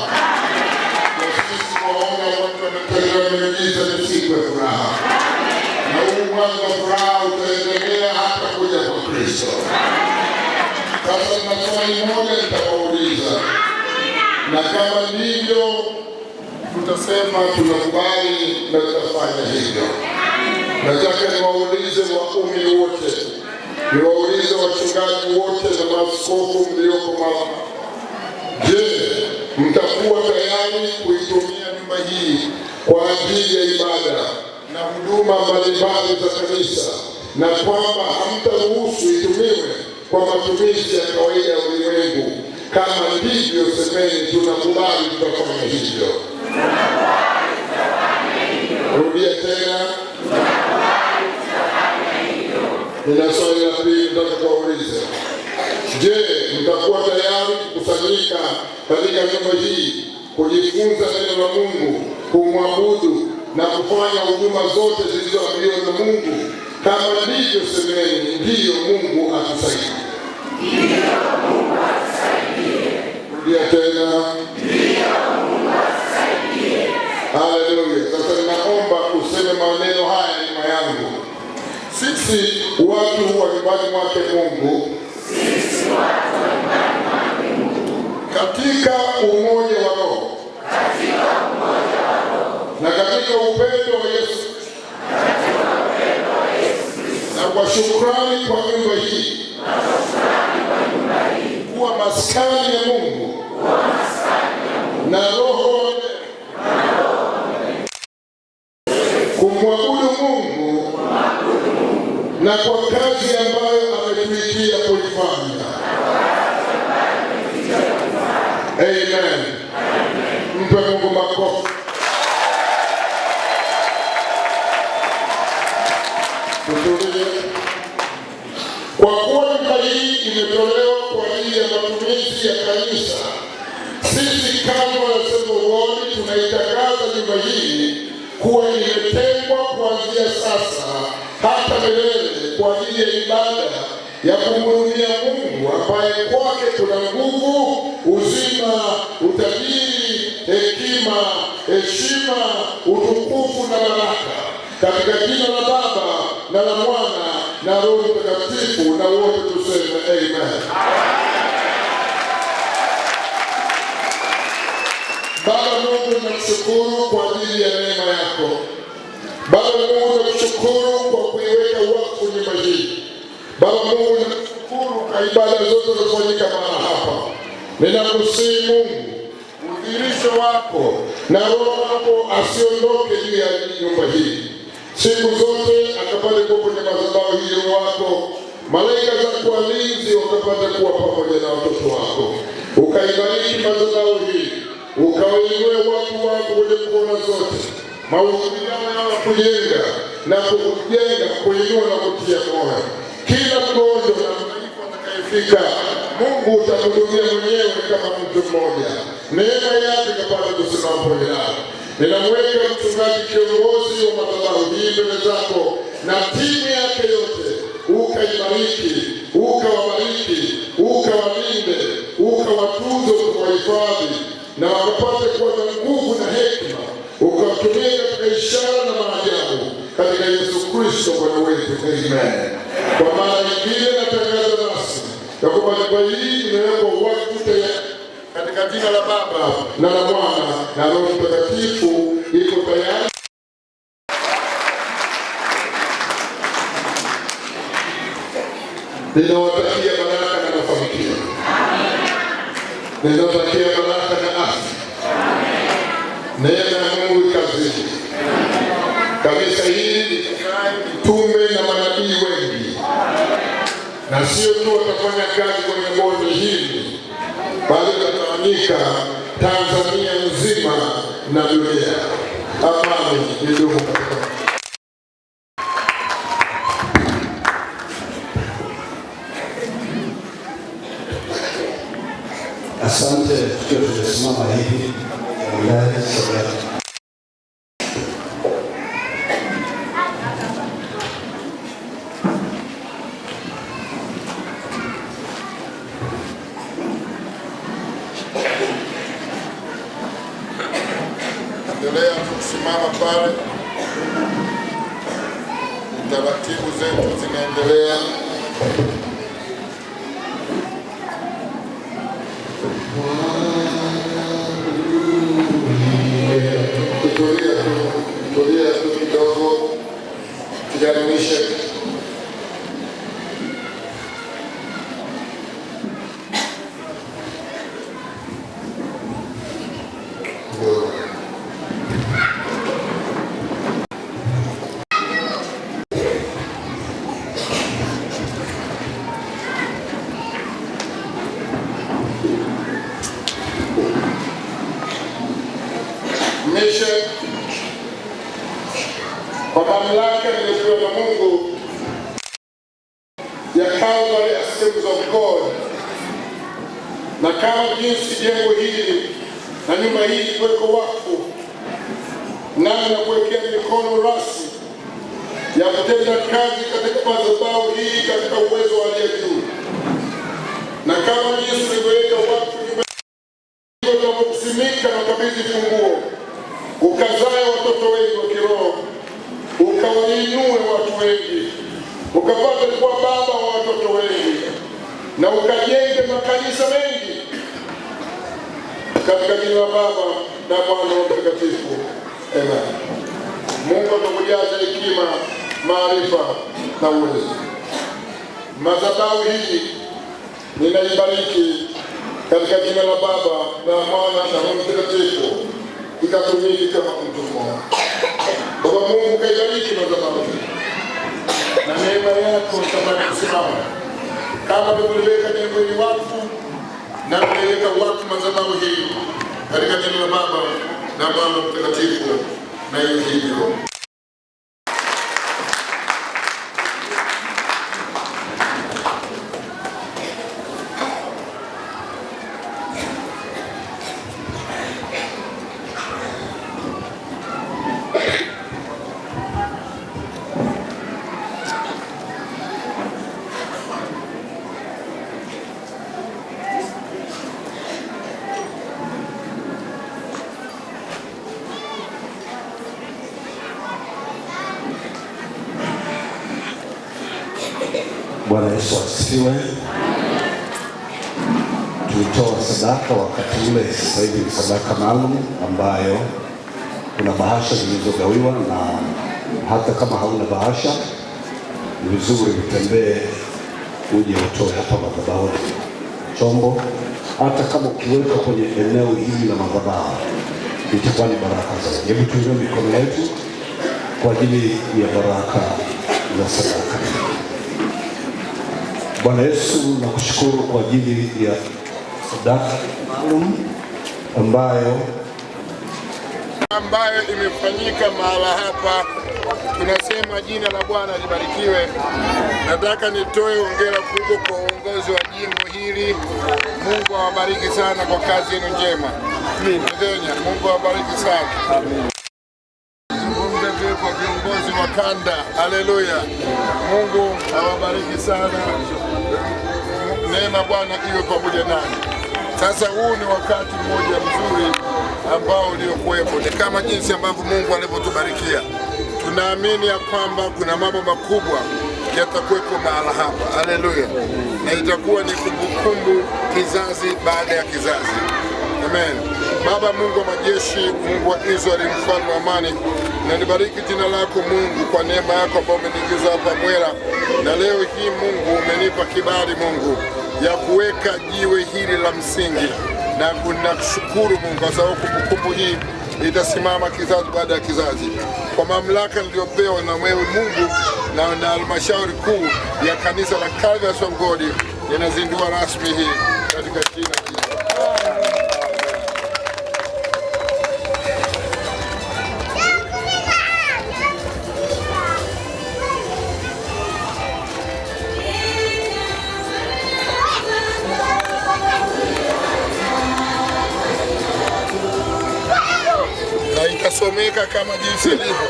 Na sisi waona watu wametenda miujiza, ni siku ya furaha. Na huu mwanzo wa furaha utaendelea hata kuja kwa Kristo. Sasa na swali moja nitawauliza, na kama ndivyo tutasema tunakubali na tutafanya hivyo. Nataka niwaulize waumini wote, niwaulize wachungaji wote na maaskofu mlioko mahali. Je, mtakuwa tayari kuitumia nyumba hii kwa ajili ya ibada na huduma mbalimbali za kanisa, na kwamba hamtaruhusu itumiwe kwa matumizi ya kawaida ya ulimwengu? Kama ndivyo, semeni tunakubali, tutafanya hivyo. Rudia tena. Nina swali la pili nataka kuwauliza. Je, mtakuwa tayari kukusanyika katika nyumba hii kujifunza neno la Mungu, kumwabudu na kufanya huduma zote zilizoamriwa na Mungu? Kama ndivyo, semeni ndiyo, Mungu atusaidie. Ndiyo, Mungu atusaidie. Rudia tena. Ndiyo, Mungu atusaidie. Haleluya. Sasa ninaomba useme maneno haya nyuma yangu. Sisi watu wa nyumbani mwake Mungu, katika umoja wa Roho na katika upendo wa Yesu, na kwa shukrani kwa nyumba hii kuwa maskani ya Mungu na Roho kumwabudu Mungu na kwa kazi ambayo ametuitia kuifanya. Amen. Mpe Mungu makofi. Tutulie. Kwa kuwa nyumba hii imetolewa kwa ajili ya matumizi ya kanisa, sisi kama Wanasemoroni tunaitangaza nyumba hii kuwa imetengwa kuanzia sasa hata milele kwa ajili ya ibada ya kumhudumia Mungu, ambaye kwake kuna nguvu, uzima, utajiri, hekima, heshima, utukufu na baraka. Katika jina la Baba na la Mwana na Roho Mtakatifu, na wote tuseme amen. Baba Mungu, nakushukuru kwa ajili ya neema yako. Baba Mungu, nakushukuru kwa kuiweka wakfu nyumba hii. Baba Mungu, ninakushukuru kwa ibada zote zilizofanyika mahali hapa. Ninakusihi Mungu, udhihirisho wako na Roho wako asiondoke juu ya nyumba hii. Siku zote akapate kuwa kwenye madhabahu hii Roho wako. Malaika za walinzi wakapata kuwa pamoja na watoto wako. Ukaibariki madhabahu hii. Ukawainue watu wako kwenye kona zote. Mahubiri yao ya kujenga na kujenga, kuinua na kutia moyo. Kila mgonjwa na mdhaifu atakayefika, Mungu utamhudumia mwenyewe kama mtu mmoja. Neema yake ikapata kusimama pamoja nao. Ninamweka mchungaji kiongozi wa madhabahu hii mbele zako na timu yake yote. Ukaibariki, ukawabariki, ukawalinde, ukawatunze, ukawahifadhi na wakapate kuwa na nguvu na hekima. Ukawatumia katika ishara na maajabu katika Yesu Kristo Bwana wetu. Amen. Kwa mara nyingine natangaza rasmi ya kwamba nyumba hii imewekwa wakfu tayari katika jina la Baba na la Mwana na Roho Mtakatifu. Iko tayari. Ninawatakia baraka na mafanikio. Ninawatakia baraka na afya. Neema ya Mungu ikazidi. Kanisa hili litazae mitume na manabii wengi. Na sio tu watafanya kazi kwenye bonde hili, bali watafanyika Tanzania nzima na dunia. Amani idumu katika. Asante. Tukiwa tumesimama hivi endelea kusimama pale. Taratibu zetu zinaendelea. Tulia tu kidogo, tujanishe. Kwa mamlaka niliyopewa na Mungu ya Calvary Assemblies of God, na kama jinsi jengo hili na nyumba hii kuweko wakfu, nami na kuwekea mikono rasmi ya kutenda kazi katika madhabahu hii katika uwezo wa hali ya juu, na kama jinsi nilivyoweka wakfu nyumba hii kusimika na kabidhi funguo, ukazae watoto wengi wa kiroho, ukawainue watu wengi, ukapate kuwa baba wa watoto wengi, na ukajenge makanisa mengi katika jina la Baba na Mwana na Mtakatifu. Amen. Mungu atakujaza hekima, maarifa na uwezo. Madhabahu hii ninaibariki katika jina la Baba na Mwana na Roho Mtakatifu, ikatumiki kama mtu mmoja. Baba Mungu, kaibariki madhabahu na neema yako itabaki kusimama kama tuliweka jengo hili wakfu, na tuliweka wakfu madhabahu hii katika jina la Baba na Mwana na Mtakatifu, na hivyo. Bwana Yesu asifiwe. Tulitoa sadaka wakati ule, sasa hivi ni sadaka maalum ambayo kuna bahasha zilizogawiwa, na hata kama hauna bahasha ni vizuri utembee uje utoe hapa madhabahuni chombo, hata kama ukiweka kwenye eneo hili la madhabahu itakuwa ni baraka zaidi. Hebu tuinue mikono yetu kwa ajili ya baraka za sadaka. Bwana Yesu, nakushukuru kwa ajili ya sadaka maalum ambayo imefanyika mahala hapa. Tunasema jina la Bwana libarikiwe. Nataka nitoe hongera kubwa kwa uongozi wa jimbo hili. Mungu awabariki sana kwa kazi yenu njema. Mungu awabariki sana. Amen. Kwa viongozi wa kanda, haleluya. Mungu awabariki sana. Neema Bwana iwe pamoja nani. Sasa huu ni wakati mmoja mzuri ambao uliokuwepo, ni kama jinsi ambavyo Mungu alivyotubarikia. Tunaamini ya kwamba kuna mambo makubwa yatakuwepo mahala hapa, haleluya, na itakuwa ni kumbukumbu kizazi baada ya kizazi. Amen. Baba Mungu wa majeshi, Mungu wa Israeli, mfalme wa amani, na nibariki jina lako Mungu kwa neema yako ambayo umeniingiza hapa Mwera, na leo hii Mungu umenipa kibali Mungu ya kuweka jiwe hili la msingi, na kushukuru Mungu kwa sababu kumbukumbu hii itasimama kizazi baada ya kizazi. Kwa mamlaka niliyopewa na wewe Mungu na halmashauri kuu ya kanisa la Calvary of God, ninazindua rasmi hii katika jina la Yesu. Ikasomeka kama jinsi ilivyo: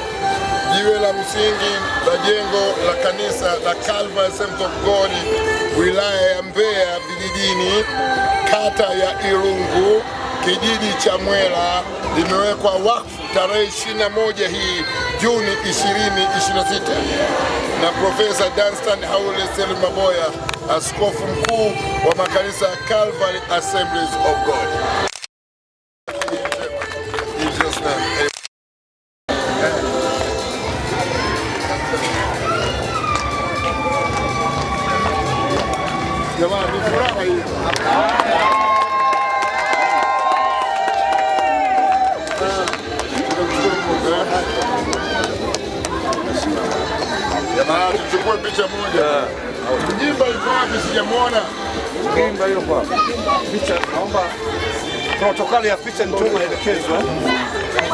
jiwe la msingi la jengo la kanisa la Calvary Assembly of God, wilaya ya Mbeya vijijini, kata ya Irungu, kijiji cha Mwera, limewekwa wakfu tarehe 21 hii Juni 2026 na Profesa Danstan Haule Selim Maboya, askofu mkuu wa makanisa ya Calvary Assemblies of God. Jamani, ni furaha hiyo. Jamani, tuchukue picha moja. Mjimba yuko wapi? Sijamuona. Mjimba yuko wapi? Picha, naomba protokali ya picha nitoe maelekezo.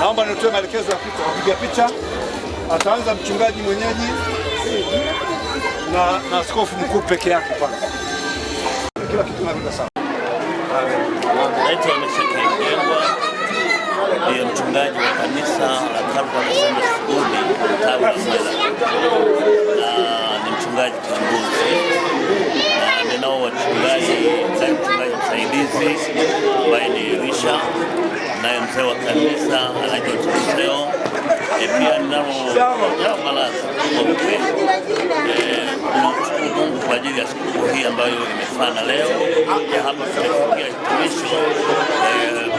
Naomba nitoe maelekezo ya picha. Kupiga picha ataanza mchungaji mwenyeji na askofu mkuu peke yake kwanza. Kila kitu kinaenda sawa. Naitwa Meshaki Mjengwa, ni mchungaji wa kanisa la Calvary Assemblies of God tawi la Mwera, na ni mchungaji kiongozi, na ninao wachungaji na mchungaji msaidizi ambaye ni Elisha, naye mzee wa kanisa anaitwa Tiseo, pia ninao baraza kwa kweli. Tunamshukuru Mungu kwa ajili ya siku hii ambayo imefana leo ya hapa tumefikia hitimisho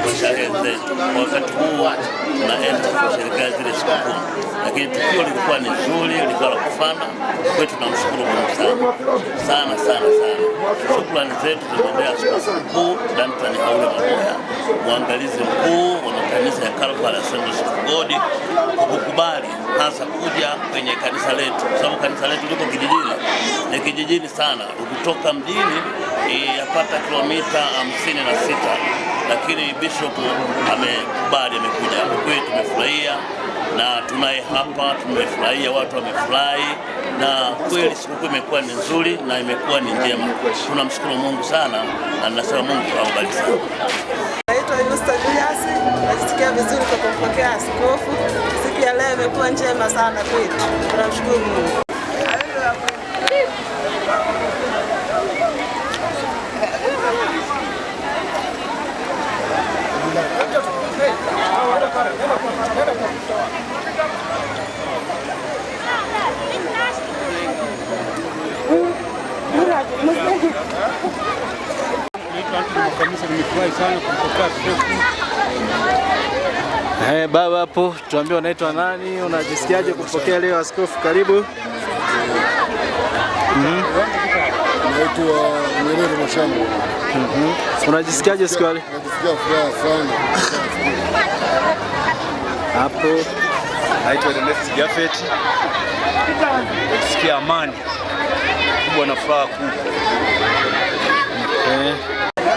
kwa sherehe zetu. Wakati huu tunaenda kusherehekea zile sikukuu, lakini tukio lilikuwa ni zuri, lilikuwa la kufana. Kwa hiyo tunamshukuru Mungu sana sana. Shukrani zetu zinaendea askofu mkuu Danstan Haule Maboya, mwangalizi mkuu wa makanisa ya Calvary Assemblies of God, kukubali hasa kuja kwenye kanisa letu, kwa sababu kanisa letu liko kijijini, ni kijijini sana. Ukitoka mjini yapata kilomita 56, lakini bishop amekubali, amekuja. Kwa kweli tumefurahia na tunaye hapa, tumefurahia, watu wamefurahi, na kweli sikukuu imekuwa ni nzuri na imekuwa ni njema. Tunamshukuru Mungu sana na ninasema Mungu awabariki sana. Naitwa Yusta Julius, najisikia vizuri kwa kumpokea askofu. Siku ya leo imekuwa njema sana kwetu. Tunamshukuru Mungu. Nimefurahi sana kumpokea askofu. Baba hapo, tuambie unaitwa nani, unajisikiaje kupokea leo askofu? Karibu. naitwa Nyerere Mashambo. Unajisikiaje siku ya leo? Najisikia furaha sana. Hapo Naitwa Ernest Jafet. Najisikia amani kubwa na furaha kubwa.